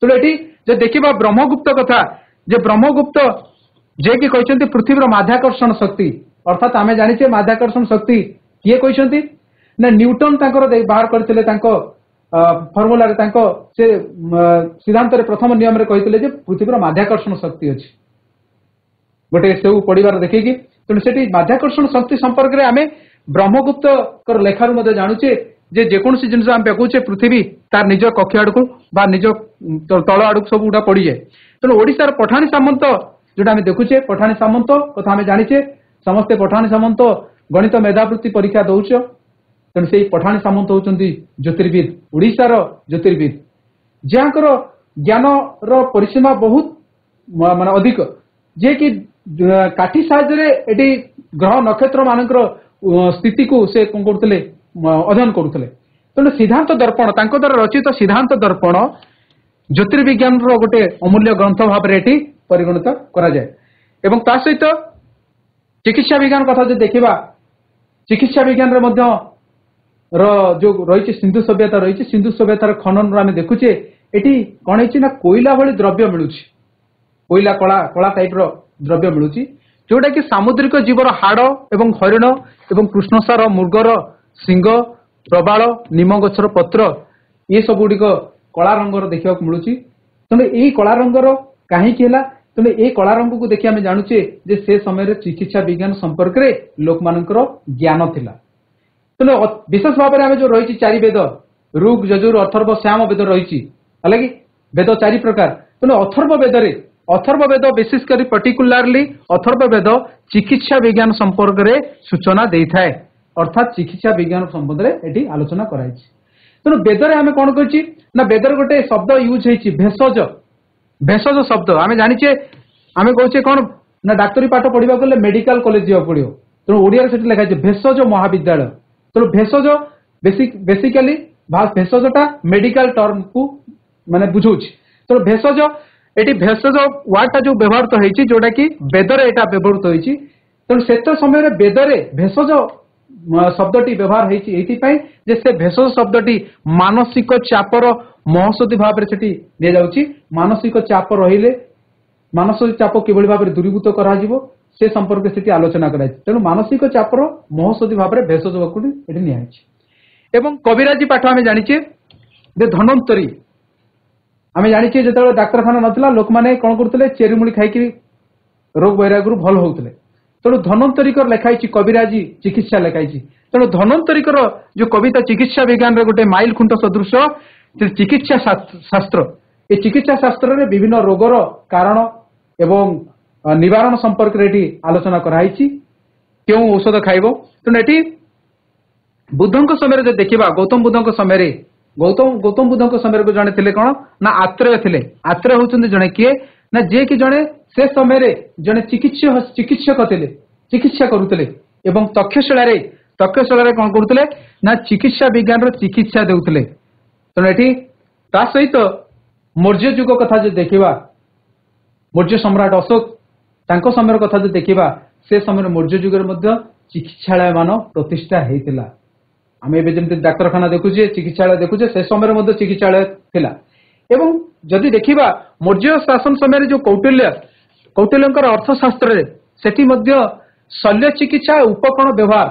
तो ये जो देखा ब्रह्मगुप्त कथा जे ब्रह्मगुप्त जे कि कहते पृथ्वीर माध्याकर्षण शक्ति अर्थात आम जानिछे माध्याकर्षण शक्ति किए कहते ना न्यूटन बाहर करते फर्मुला से सिद्धांत प्रथम नियम कहते पृथ्वीर माध्याकर्षण शक्ति अच्छी गोटे से पढ़ार देखिकी तेणु से माध्याकर्षण शक्ति संपर्क में आम ब्रह्मगुप्त लेखार जानुचे जेकोसी जिन आम पकाउे पृथ्वी तार निज कक्ष आड़ को निज तल आड़ को सब गुड़ा पड़ जाए। तेणु ओडिशार पठाणी सामंत जोटा आम देखुचे पठाणी सामंत कथा आम जानिचे समस्ते पठाणी सामंत गणित मेधावृत्ति परीक्षा दौच तेणु से पठाणी सामंत होती ज्योतिर्विद ओडिशार ज्योतिर्विद जहाँकर ज्ञान परिसीमा बहुत मान अधिक जे कि काठी साहाय्य ग्रह नक्षत्र मानकर स्थिति को से कौन करते अध्ययन करुले। तेणु सिद्धांत दर्पण द्वारा रचित सिद्धांत दर्पण ज्योतिर्विज्ञान गोटे अमूल्य ग्रंथ भाव में परिगणित करा जाए एवं ता सहित चिकित्सा विज्ञान कथा जो देखा चिकित्सा विज्ञान जो रही सिंधु सभ्यता रही सिंधु सभ्यतार खनन आम देखुचे ये कौन है कोईला भली द्रव्य मिलूँ कोईला कला कला टाइप द्रव्य मिलूँ जोटा कि सामुद्रिक जीवर हाड़ एवं हरिण एवं कृष्णसार मृगर सिंह प्रबाल निम गछर पत्र ये सब गुड़िक कला रंगर देखा मिलूँ। तेणु यही कला रंगर कहीं तेणु ये कला रंग को देखिए आम जानुचे से समय चिकित्सा विज्ञान संपर्क में लोक मानकर ज्ञान थिला। तेणु विशेष भाव में आम जो रही 4 वेद ऋग यजुर अथर्व श्याम वेद रही वेद 4 प्रकार। तेणु अथर्व वेद विशेषकर पर्टिकुलारली अथर्व वेद चिकित्सा विज्ञान संपर्क में सूचना दे थाए अर्थात चिकित्सा विज्ञान संबंध में ये आलोचना कराई। तेणु वेदर आम कौन कर वेदर गोटे शब्द यूज होती भेषज भेषज शब्द आम जानिचे आम कहे कौन ना डाक्तरी पाठ पढ़ा गले मेडिकल कॉलेज जावा पड़ो तेणु ओडिया से लिखाई भेषज महाविद्यालय। तेणु भेषज बेसिकाली भेषजटा मेडिकल टर्म को माने बुझाऊँ। तेणु भेषज ये भेषज वार्डटा जो व्यवहार होती जोटा कि वेदर यहाँ व्यवहृत होती। तेणु से समय वेदरे भेषज शब्दटी व्यवहार होती से भेषज शब्दटी मानसिक चापर महौषधि भाव में सेठी निया जाउची मानसिक चाप रहिले मानसिक चाप किभଳି भाव में दूरीभूत करा जिवो से संपर्क सेठी आलोचना कराई तेणु मानसिक चापर महौषधि भाव में भेषज बकुटी एठी निया आइछि एवं कविराजी पाठ आमे जानिछे जे धन्वंतरी आमे जानिछे जेतବେଳେ डाक्तरखाना नथिला लोक माने कोन करथले चेरीमुली खाइकी रोग वैरागरु भल होउथले तेणु धन्वंतरीकर लेखाई कविराजी चिकित्सा लेखाई तेणु धन्वंतरीकर जो कविता चिकित्सा विज्ञान रे गोटे माइल खुंट सदृश चिकित्सा शास्त्र ये चिकित्सा शास्त्र रे विभिन्न रोगर कारण एवं निवारण संपर्क रे आलोचना कराई क्यों औषध खाइबो तेणु एटी बुद्धंक समय जो देखिबा गौतम बुद्धंक समय गौतम बुद्धंक समय जड़े थे कौन ना आत्रेय थे आत्रेय होउछन्ति जड़े किए ना जे कि जड़े से समय जड़े चिकित्सक थे चिकित्सा करुले एवं तक्षशिला कौन करुले ना चिकित्सा विज्ञान चिकित्सा देउथले तेणु एटी ता सहित मौर्य युग कथा जो देखिबा मौर्य सम्राट अशोक तांको समय कथा जो देखिबा से समय मौर्य युग रे चिकित्सालय मान प्रतिष्ठा हेतिला आमे एबे जेमति डाक्तरखाना देखुजे चिकित्सालय देखुजे से समय चिकित्सालय थिला एवं जदि देखिबा मौर्य शासन समय जो कौटिल्यंकर अर्थशास्त्र रे सेठी मध्य शल्य चिकित्सा उपकरण व्यवहार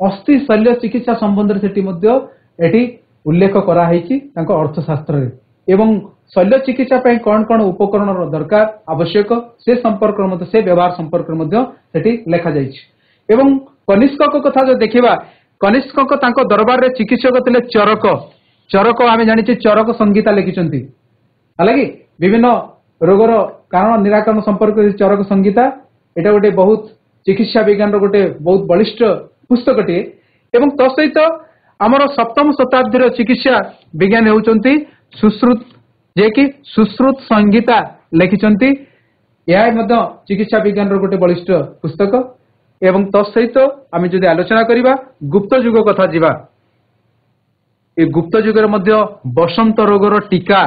अस्थि शल्य चिकित्सा संबंध रे सेठी मध्य एठी उल्लेख करा हेछि तांको अर्थशास्त्र रे एवं शल्य चिकित्सा पे कौन कौन उपकरण दरकार आवश्यक से संपर्क मध्य से व्यवहार संपर्क मध्य सेठी लेखा जाइछि एवं कनिष्क कथा जो देखिबा कनिष्क तांको दरबार रे चिकित्सक थिले चरक आमे जानिछे चरक संगीता लिखिचंती हालांकि विभिन्न रोगर कारण निराकरण संपर्क चरक संगीता एटा गोटे बहुत चिकित्सा विज्ञान रो गोटे बहुत बलिष्ठ पुस्तकटे एवं तो सहित आमर सप्तम शताब्दी चिकित्सा विज्ञान होउचंती सुश्रुत जे कि सुश्रुत संगीता लिखिचंती यह मध्य चिकित्सा विज्ञान रो गोटे बलिष्ठ पुस्तक एवं तत्सहित आम जदि आलोचना करिबा गुप्त युग कथा जिबा ए गुप्त युग मध्य बसंत रोगर टीका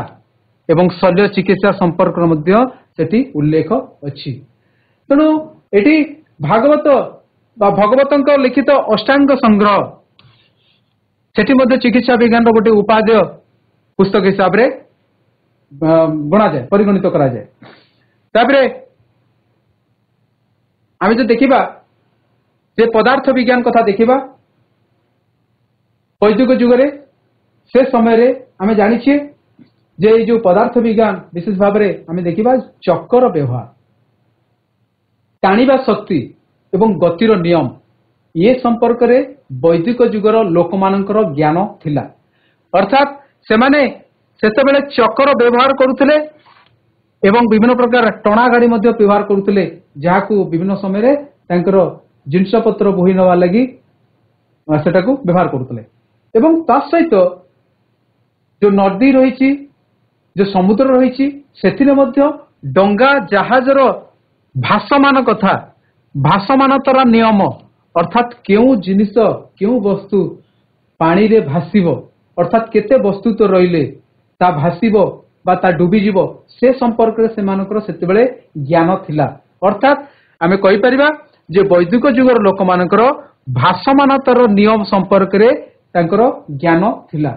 एवं शल्य चिकित्सा संपर्क मध्य सेठी उल्लेख अछि तेणु एटी भागवत बा भगवतंक लिखित अष्टांग संग्रह सेठी मध्य चिकित्सा विज्ञान रो गोटे उपादेय पुस्तक हिसाब रे गणा जाए परिगणित करा जाए तापरे आमे जो देखिबा जे पदार्थ विज्ञान कथा देखिबा वैदिक युग रे से समय रे आमे जानिछे जे जो पदार्थ विज्ञान विशेष भाव रे आमे देखिबा चक्कर व्यवहार टाणीबा शक्ति एवं गतिर नियम ये संपर्क रे वैदिक युगर लोक मानकर ज्ञान थिला अर्थात सेमाने सेतेबेले चक्कर व्यवहार करुथिले एवं विभिन्न प्रकार टणा गाड़ी मध्य व्यवहार करुथिले जाहाकू विभिन्न समय रे तांकर जिनस पत्र बोही नवा लगी सेटाकू व्यवहार करुथिले एवं ता सहित जो नदी रही जो समुद्र रही सेथिरे मध्य डंगा जहाजर भासमान कथा भासमानतर नियम अर्थात केउ जिनिस केउ वस्तु पानी रे भासिबो अर्थात केते वस्तु तो रहिले ता भासिबो बा ता डूबी जीवो से संपर्क रे सेमानकर सेतेबेले ज्ञान थिला अर्थात आमे कहि परिबा जे वैदिक युगर लोक मानकर भासमानतर नियम संपर्क रे तांकर ज्ञान थिला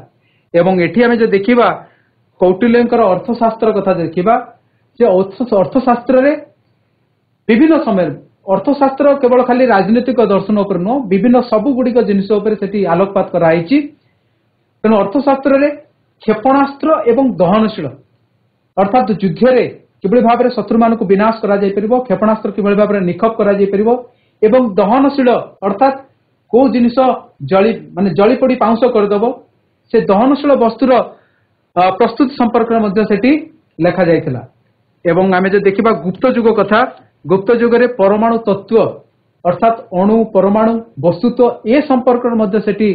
एवं एठी आमे जे देखिबा कौटिल्यंकर अर्थशास्त्र कथा देखिबा जे अर्थशास्त्र रे विभिन्न समय अर्थशास्त्र केवल खाली राजनीतिक दर्शन उपर न विभिन्न सबु गुडिक जिनिस उपर सेठी आलोकपात करा आइछि तेणु अर्थशास्त्र रे क्षेपणास्त्र एवं दहनशील अर्थात युद्ध रे किभଳି भाबरे शत्रु मानकु विनाश करा जाय परिबो क्षेपणास्त्र किभଳି भाबरे निखप करा जाय परिबो एवं दहनशील अर्थात को जिनिस जली पड़ी पाउंस कर दबो से दहनशील वस्तुर प्रस्तुति संपर्क मध्ये सेठी लेखा जायतिला एवं आमे जे देखिबा गुप्त युग कथा गुप्त युग रे परमाणु तत्व अर्थात अणु परमाणु वस्तुत्व ए संपर्क मध्ये सेठी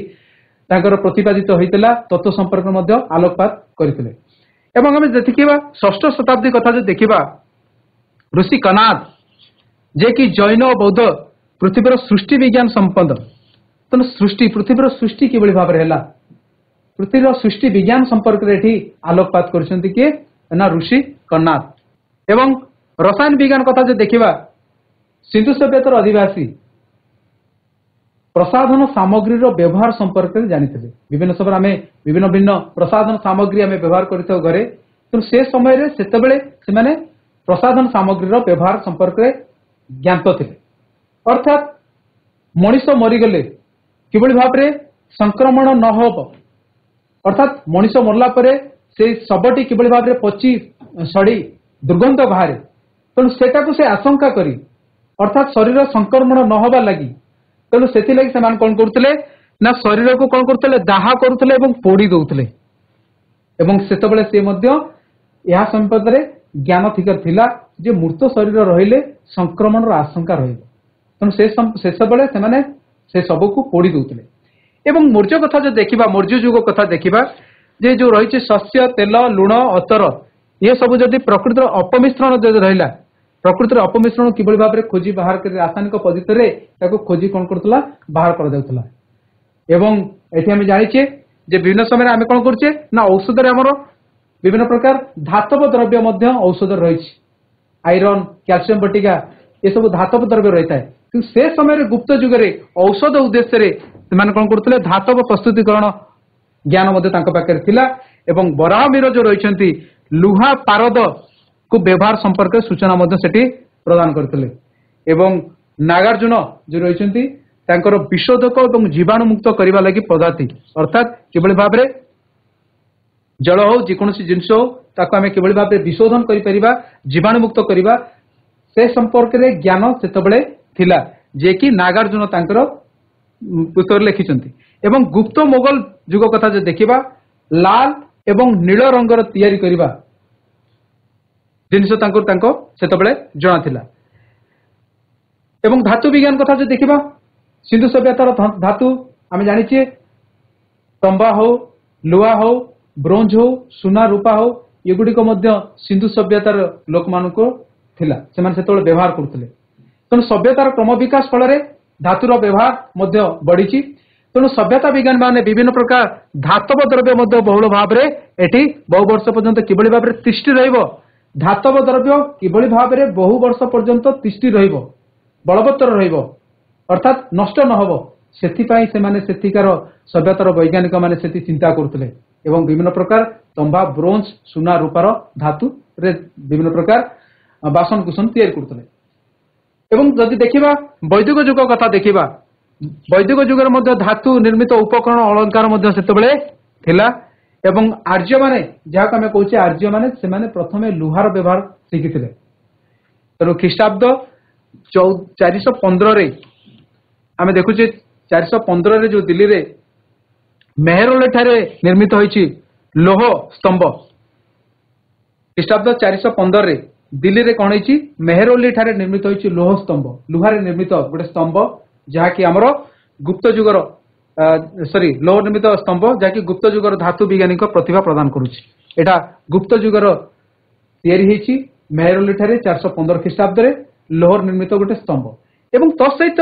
तांकर प्रतिपादित होइतिला तत्व संपर्क मध्ये आलोकपात करथिले एवं आमे देखिबा षष्ठ शताब्दी कथा जे देखिबा ऋषि कनाद जे कि जैन बौद्ध पृथ्वीर सृष्टि विज्ञान संपन्न तन सृष्टि पृथ्वीर सृष्टि किभଳି भाबरे हैला पृथ्वीर सृष्टि विज्ञान संपर्क रे एठी आलोकपात करछन्ति के ना ऋषि कनाद एवं रसायन विज्ञान कथा जे देखिबा सिंधु सभ्यतार अधिवासी प्रसाधन सामग्री व्यवहार संपर्क में जानी विभिन्न समय आम विभिन्न भिन्न प्रसाधन सामग्री आम व्यवहार कर घरे तेणु से समय से प्रसाधन सामग्री व्यवहार संपर्क में ज्ञात थे अर्थात मनीष मरीगले किभली भाव में संक्रमण न हो अर्थात मनीष मरला परे से शबटी किभली भाव में पची सड़ी दुर्गंध बाहर तेणु सेटा को से आशंका करी अर्थात शरीर संक्रमण न होगा लगी तेणु से कौन करते ना शरीर को कौन करते दाह करुले पोड़ी दौले से संपद ज्ञान थिकर जे मृत शरीर रहिले संक्रमण आशंका तेणु से सबको पोड़ी दौले एवं मौर्य कथा जो देखा मौर्य युग कथा देखा जे जो रही शस्य तेल लुण अतर ये सब जदि प्रकृतिर अपमिश्रण जदि रहा प्रकृतिर अपमिश्रण किभली भाव में खोजी बाहर कर रासायनिक पद्धति खोजी कौन करुला बाहर कर जाउथला एवं एठी हम जानिछे जे विभिन्न समय आम कौन करुचे ना औषध आमर विभिन्न प्रकार धातव द्रव्य मध्य औषध रही आयरन कैल्शियम बटिका ये सब धातव द्रव्य रही है कि से समय गुप्त जुगे औषध उद्देश्य से कौन करते धातव प्रस्तुतिकरण ज्ञान एवं बराहमीर जो रही लुहा पारद को व्यवहार संपर्क सूचना प्रदान करते एवं नागार्जुन जो रही विशोधक और जीवाणुमुक्त करने लगी पदार्थी अर्थात किभली भाव में जल हो जेकोसी जिनस हो ताको आमे किभली भाव में विशोधन करिपरिबा जीवाणुमुक्त करबा से संपर्क रे ज्ञान सेतबेले थिला जे कि नागार्जुन तांकर पुस्तक लिखिचंती एवं गुप्त मोगल युग कथा जो देखिबा लाल एवं नील रंगर तैयारी करबा जिनस तांको सेतबेले जणा थिला एवं धातु विज्ञान कथा जो देखिबा सिंधु सभ्यतार धातु आमे जानिछे तंबा हो लुहा हो ब्रोंज हो सुना रूपा हो ये गुड़िक सिंधु सभ्यतार लोक मान से व्यवहार करते तेणु सभ्यतार क्रम विकास फल धातुर व्यवहार बढ़ी तेणु सभ्यता विज्ञान मान विभिन्न प्रकार धातव द्रव्य बहुल भाव में एटी बहु वर्ष पर्यंत किभली भाव में तिष्टि रहिबो धातव द्रव्य किभली भाव में बहु वर्ष पर्यंत तिष्टि रहिबो बलवत्तर रहिबो अर्थात नष्ट न होबो सेथिपाई सेथिकार सभ्यतार वैज्ञानिक माने सेति चिंता करते एवं विभिन्न प्रकार तंबा ब्रोंज सुना रूपार धातु रे विभिन्न प्रकार बासन कुसन तैयारी करते एवं जदि देखिबा वैदिक युग कथा देखिबा वैदिक युग धातु निर्मित उपकरण अलंकार सेतबेले थिला एवं आर्य माने जहाक आमे कहूचे आर्य माने सेमाने प्रथमे लुहार व्यवहार शिखिथिले तेणु ख्रीष्टाब्द 415 रे आमे देखुचे 415 रे जो दिल्ली रे मेहरोली ठारे निर्मित होइछि लोह स्तंभ ख्रीष्टाब्द 415 रे दिल्ली रे कौन होइछि मेहरोली ठारे निर्मित होइछि लोह स्तंभ लुहारे निर्मित गोटे स्तंभ जहाँकि आमर गुप्त जुगर सॉरी लोह निर्मित स्तंभ जहाँकि गुप्त जुगर धातु वैज्ञानिक प्रतिभा प्रदान करुछि एटा गुप्त जुगर तैयारी होइछि मेहरोली ठारे 415 ख्रीष्टाब्द रे लोह निर्मित गोटे स्तंभ एवं तसहित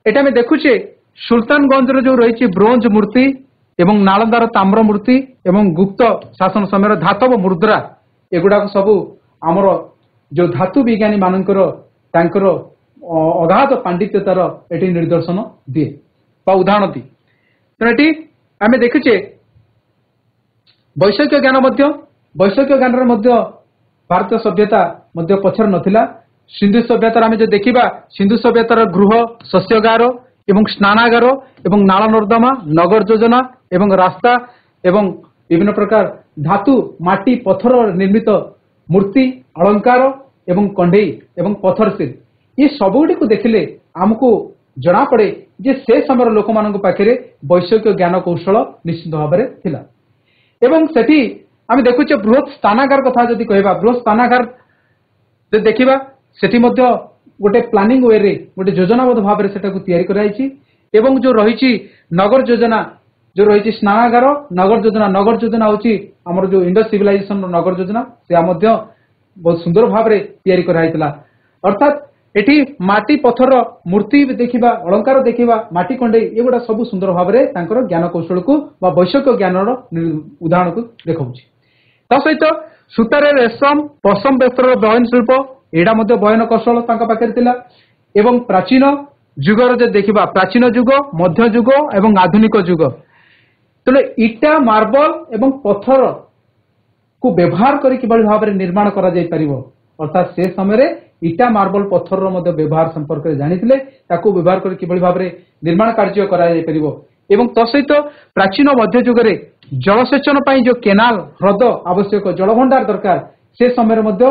एटा में देखुचे सुल्तानगंज रो जो रही ब्रोंज मूर्ति एवं नालंदार ताम्र मूर्ति एवं गुप्त शासन समय धातव मुद्रा एगुड़ा सब आमर जो धातु विज्ञानी मानकर तांकर अगाध पांडित्यतार एटी निर्दर्शन दिए बा उदाहरण दी तेणु ये आम देखुचे वैषयिक ज्ञान भारतीय सभ्यता पछर नथिला सिंधु सभ्यतार आम जो देखा सिंधु सभ्यतार गृह शस्यगार एवं स्नानागार एवं नाल नर्दमा नगर योजना एवं रास्ता एवं विभिन्न प्रकार धातु माटी पत्थर निर्मित मूर्ति अलंकार एवं कंढई एवं पत्थर सिल ये सबुड़ी को देखिले आमको जना पड़े जे से समय लोक मान पाखे वैषयिक ज्ञान कौशल निश्चित भाव में थिला एवं सेठी आम देखुचे बृहत स्नानागार कथा जदि कहबा बृहत स्नानागार जदि देखिबा सेठी मध्य गोटे प्लानिंग वे रे गोटे योजनाबद्ध भाव में सेटा को तैयारी कराइछि एवं जो रही नगर योजना जो रही स्नानागार नगर योजना होची हमर जो इंडस सिविलाइजेशन नगर योजना से बहुत सुंदर भाव में तैयारी कराइतला अर्थात एठी माटी पत्थर मूर्ति देखिबा अलंकार देखिबा माटी कंडे एगुड़ा सब सुंदर भाव में तांकर ज्ञान कौशल को बा वैषयिक ज्ञान उदाहरण को देखाउछि ता सहित सूतारे रेशम पशम वस्त्र बयन शिल्प एडा बयन कौशल पाखे थिला एवं प्राचीन ଯୁଗର ଯଦି ଦେଖିବା ପ୍ରାଚୀନ ଯୁଗ, ମଧ୍ୟ ଯୁଗ ଏବଂ ଆଧୁନିକ ଯୁଗ। ତେଣୁ ଇଟା, ମାର୍ବଲ ଏବଂ ପଥର କୁ ବ୍ୟବହାର କରି କିଭଳି ଭାବରେ ନିର୍ମାଣ କରାଯାଇ ପାରିବ, ଅର୍ଥାତ୍ ସେ ସମୟରେ ଇଟା, ମାର୍ବଲ, ପଥରର ମଧ୍ୟ ବ୍ୟବହାର ସମ୍ପର୍କରେ ଜାଣିଥିଲେ, ତାକୁ ବ୍ୟବହାର କରି କିଭଳି ଭାବରେ ନିର୍ମାଣ କାର୍ଯ୍ୟ କରାଯାଇ ପାରିବ। ଏବଂ ତ ସହିତ ପ୍ରାଚୀନ ମଧ୍ୟଯୁଗରେ ଜଳସେଚନ ପାଇଁ ଯେଉଁ କେନାଲ, ହ୍ରଦ ଆବଶ୍ୟକ, ଜଳଭଣ୍ଡାର ଦରକାର, ସେ ସମୟରେ ମଧ୍ୟ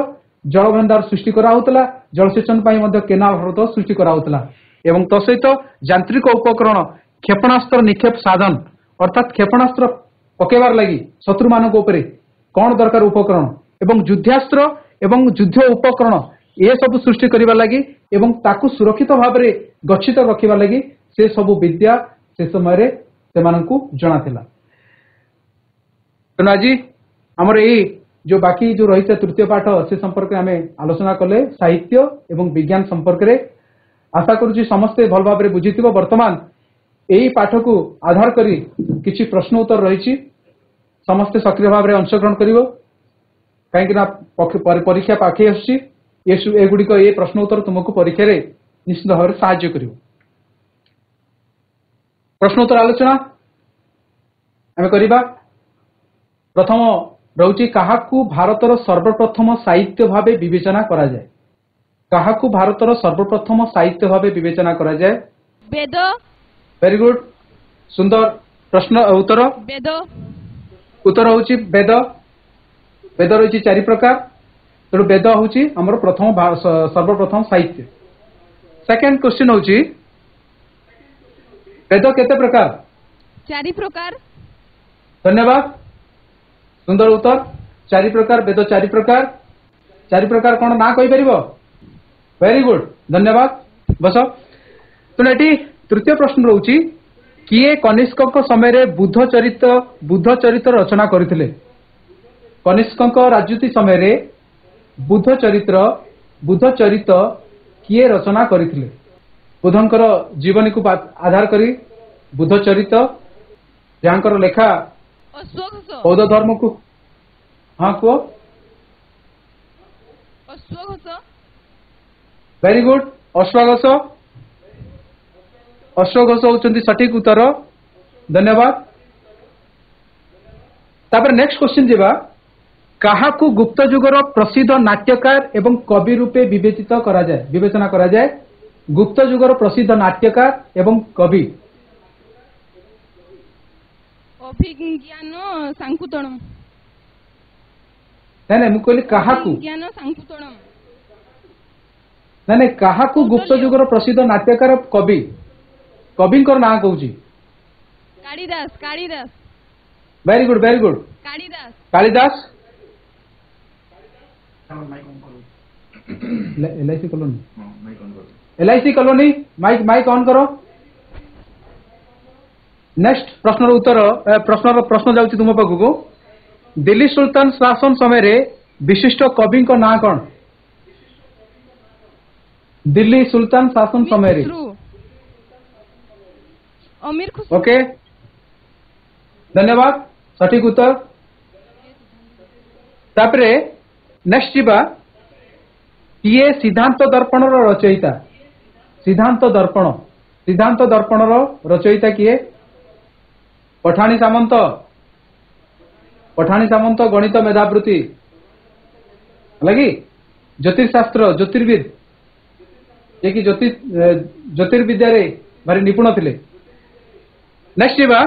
ଜଳଭଣ୍ଡାର ସୃଷ୍ଟି କରାହେଉଥିଲା, ଜଳସେଚନ ପାଇଁ ମଧ୍ୟ କେନାଲ, ହ୍ରଦ ସୃଷ୍ଟି କରାହେଉଥିଲା। ଏବଂ ତ ସହିତ ଯାନ୍ତ୍ରିକ ଉପକରଣ, କ୍ଷେପଣାସ୍ତ୍ର ନିକ୍ଷେପ ସାଧନ, ଅର୍ଥାତ୍ କ୍ଷେପଣାସ୍ତ୍ର ପକେଇବାର ଲାଗି ଶତ୍ରୁମାନଙ୍କ ଉପରେ କଣ ଦରକାର ଉପକରଣ, ଏବଂ ଯୁଦ୍ଧାସ୍ତ୍ର ଏବଂ ଯୁଦ୍ଧ ଉପକରଣ ଏସବୁ ସୃଷ୍ଟି କରିବା ଲାଗି ଏବଂ ତାକୁ ସୁରକ୍ଷିତ ଭାବରେ ଗଚ୍ଛିତ ରଖିବା ଲାଗି ସେ ସବୁ ବିଦ୍ୟା ସେ ସମୟରେ ସେମାନଙ୍କୁ ଜଣାଥିଲା। ତେଣୁ ଆଜି ଆମର ଏଇ जो बाकी जो रही तृतीय पाठ से संपर्क में आम आलोचना कले साहित्य एवं विज्ञान संपर्क में। आशा करुच्ची समस्ते भल भाव बुझी वर्तमान यही पाठ को आधार करी किसी प्रश्न उत्तर रही समस्ते सक्रिय भाव में अंशग्रहण कर कहीं परीक्षा पाखे आसुगुड़िक ये प्रश्न उत्तर तुमको परीक्षा निश्चित भाव में साहाय्य कर। प्रश्न उत्तर आलोचना आम करवा। प्रथम रहुची काहाकू भारतर सर्वप्रथम साहित्य भावे विवेचना करा जाए। काहाकू भारतर सर्वप्रथम साहित्य भावे विवेचना करा जाए? वेद। वेरी गुड, सुंदर प्रश्न उत्तर। वेद उत्तर होची वेद। वेद रही चारि प्रकार, तेणु वेद होची हमर प्रथम सर्वप्रथम साहित्य। सेकंड क्वेश्चन होची वेद केते प्रकार? चारि प्रकार। धन्यवाद, सुंदर उत्तर। चारि प्रकार वेद, चारि प्रकार। चारि प्रकार कौन ना कहि परिबो? वेरी गुड, धन्यवाद। बस तेणु एटी तृतीय प्रश्न रोची किए कनिष्क समय रे बुद्ध चरित्र रचना करथिले? कनिष्क राजनीति समय रे बुद्ध चरित्र किए रचना करथिले? बुद्धंकर जीवनी को आधार करी बुद्ध चरित्र जहाँकर लेखा बौद्ध धर्म को। हाँ कहो। Very good, अश्वघोष। अश्वघोष होचंती सटीक उत्तर, धन्यवाद। तापर नेक्स्ट क्वेश्चन जीवा। काहाकू गुप्त युगर प्रसिद्ध नाट्यकार एवं कवि रूपे विवेचना करा जाए? गुप्त युगर प्रसिद्ध नाट्यकार एवं कवि? अभिज्ञान सांकुतणम। नहीं मु कहली काहाकू। अभिज्ञान सांकुतणम। नहीं काहाकू गुप्त युगर प्रसिद्ध नाट्यकार कवि? कविंकर ना कहूची? Kalidas. Kalidas. Very good, very good. Kalidas. Kalidas. LIC colony. LIC colony mike on करो। नेक्स्ट प्रश्न उत्तर प्रश्न जाउची तुम पाखु। दिल्ली सुल्तान शासन समय रे विशिष्ट कवि को ना कौन? दिल्ली सुल्तान शासन समय रे अमीर खुसरो। ओके, धन्यवाद, सटीक उत्तर। तापरे नेक्स्ट जीवा। किए सिद्धांत दर्पण रचयिता? सिद्धांत दर्पण रचयिता किए? पठाणी सामंत। पठाणी सामंत गणित मेधावृत्ति लगी ज्योतिषशास्त्र ज्योतिर्विद ये कि ज्योतिर्विद्या रे भारी निपुण थिले। नेक्स्ट जीवा।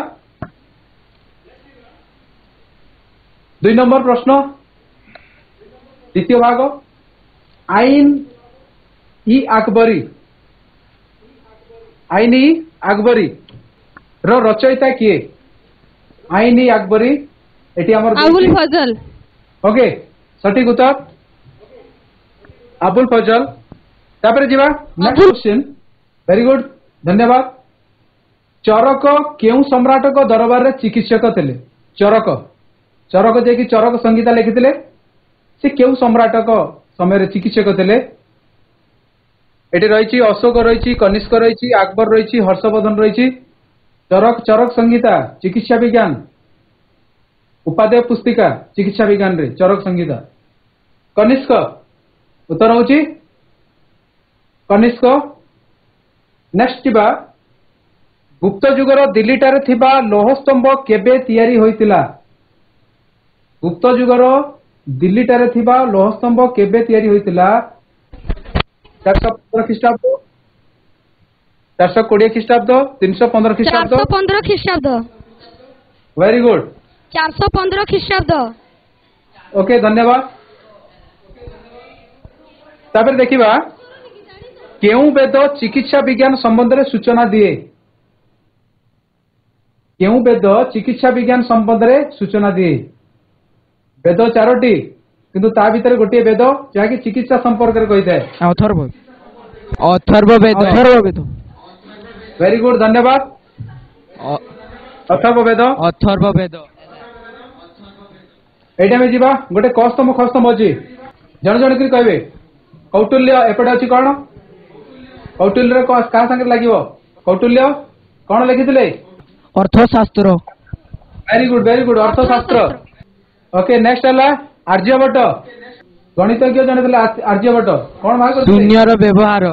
2 नंबर प्रश्न द्वितीय भाग। आईन ई अकबरी रो रचयिता किए? आईन ई अकबरी एटी हमर अबुल फजल। ओके, सटीक उत्तर, अबुल फजल। तापर जीवा नेक्स्ट क्वेश्चन। वेरी गुड, धन्यवाद। चरक केउ सम्राट को दरबार रे चिकित्सक थिले? चरक जे कि चरक संहिता लिखिथिले से केउ सम्राट को समय रे चिकित्सक थिले? एटी रहिछि अशोक, रहिछि कनिष्क, रहिछि अकबर, रहिछि हर्षवर्धन, रहिछि चरक संहिता चिकित्सा विज्ञान, उपादेय पुस्तिका चिकित्सा विज्ञान रे चरक संहिता। कनिष्क उत्तर होची कनिष्क। नेक्स्ट जीवा गुप्त जुगर दिल्लीटारे थिबा लोह स्तंभ केबे तैयारी होइतिला गुप्त जुगर दिल्लीटारे थिबा लोह स्तंभ केबे तैयारी होइतिला 415 ख्रीष्टाब्द 420 ख्रीष्टाब्द 315 ख्रीष्टाब्द 415 ख्रीष्टाब्द वेरी गुड 415 ख्रीष्टाब्द ओके धन्यवाद तापर देखिबा केउ वेद चिकित्सा विज्ञान संबंध रे सूचना दिए केउ वेद चिकित्सा विज्ञान संबंध रे सूचना दिए वेद चारोटी किंतु ता भीतर गोटे वेद जहाँकि चिकित्सा संपर्क रे कहि थाए अथर्व अथर्व वेद वेरी गुड धन्यवाद अथर्व वेद एटा में जीवा गोटे कस्तम खस्तम अछि जण जण करी कहबे कौटिल्य एपटे अछि कोन कौटिल्य रे का संगे लागिवो कौटिल्य कोन लिखिथिले अर्थशास्त्र वेरी गुड अर्थशास्त्र ओके नेक्स्ट हला आर्यभट्ट गणितज्ञ जने थिले आर्यभट्ट कोन मार करथिले शून्यर व्यवहार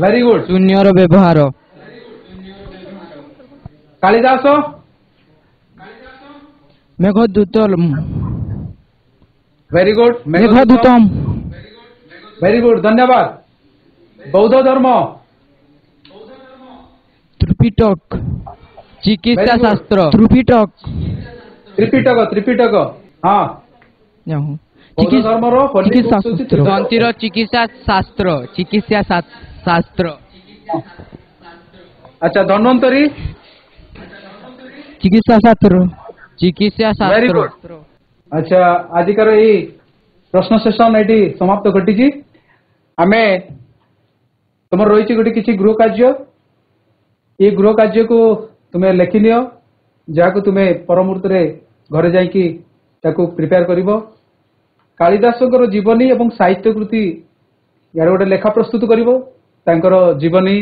वेरी गुड शून्यर व्यवहार Kalidas Meghadutam very good Meghadutam very good धन्यवाद बौद्ध धर्म त्रिपिटक चिकित्सा Very good. शास्त्र त्रिपिटक हाँ बौद्ध धर्म रो चिकित्सा तंत्र चिकित्सा शास्त्र अच्छा धन्वंतरी चिकित्सा वेरी शास्त्र गुड अच्छा आजिकार ये प्रश्न सेशन ये समाप्त घटी आमे तुम रही गोटे किसी गृह कार्य ये गृह कार्य को तुम्हें लिखि नियो जहाँ तुम्हें परमुहूर्त घरे जाकि प्रिपेयर कर कालिदास जीवनी एवं साहित्य कृति यार गोटे लेखा प्रस्तुत कर जीवनी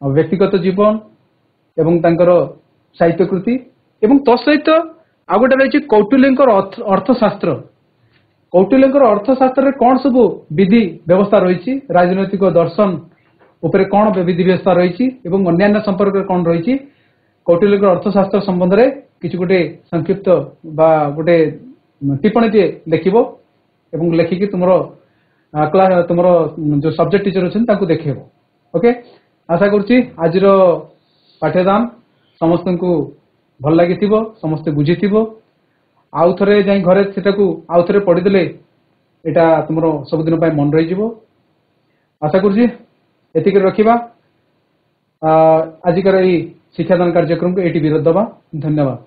व्यक्तिगत जीवन एवं साहित्य कृति एवं तसहित आ गोटे रही कौटिल्यंकर अर्थशास्त्र कौटिल्यंकर अर्थशास्त्र रे कौन सब विधि व्यवस्था रही राजनैतिक दर्शन उपरे कौन विधि व्यवस्था रही एवं अन्य संपर्क में कौन रही कौटिल्यंकर अर्थशास्त्र संबंध में किसी गोटे संक्षिप्त बा गोटे टिप्पणी लिखिब एवं लिखिकी तुम क्लास तुम जो सब्जेक्ट टीचर अच्छे देखेब ओके आशा करुच्ची आज पाठ्यदान समस्त को भल लगी समस्ते बुझी आउ थे जाई घरे आउ थे पढ़ीदे यहाँ तुम सबुदिन मन रही आशा करुच्ची एतिक रखा आजिकार शिक्षादान कार्यक्रम को ये विरोध दबा धन्यवाद।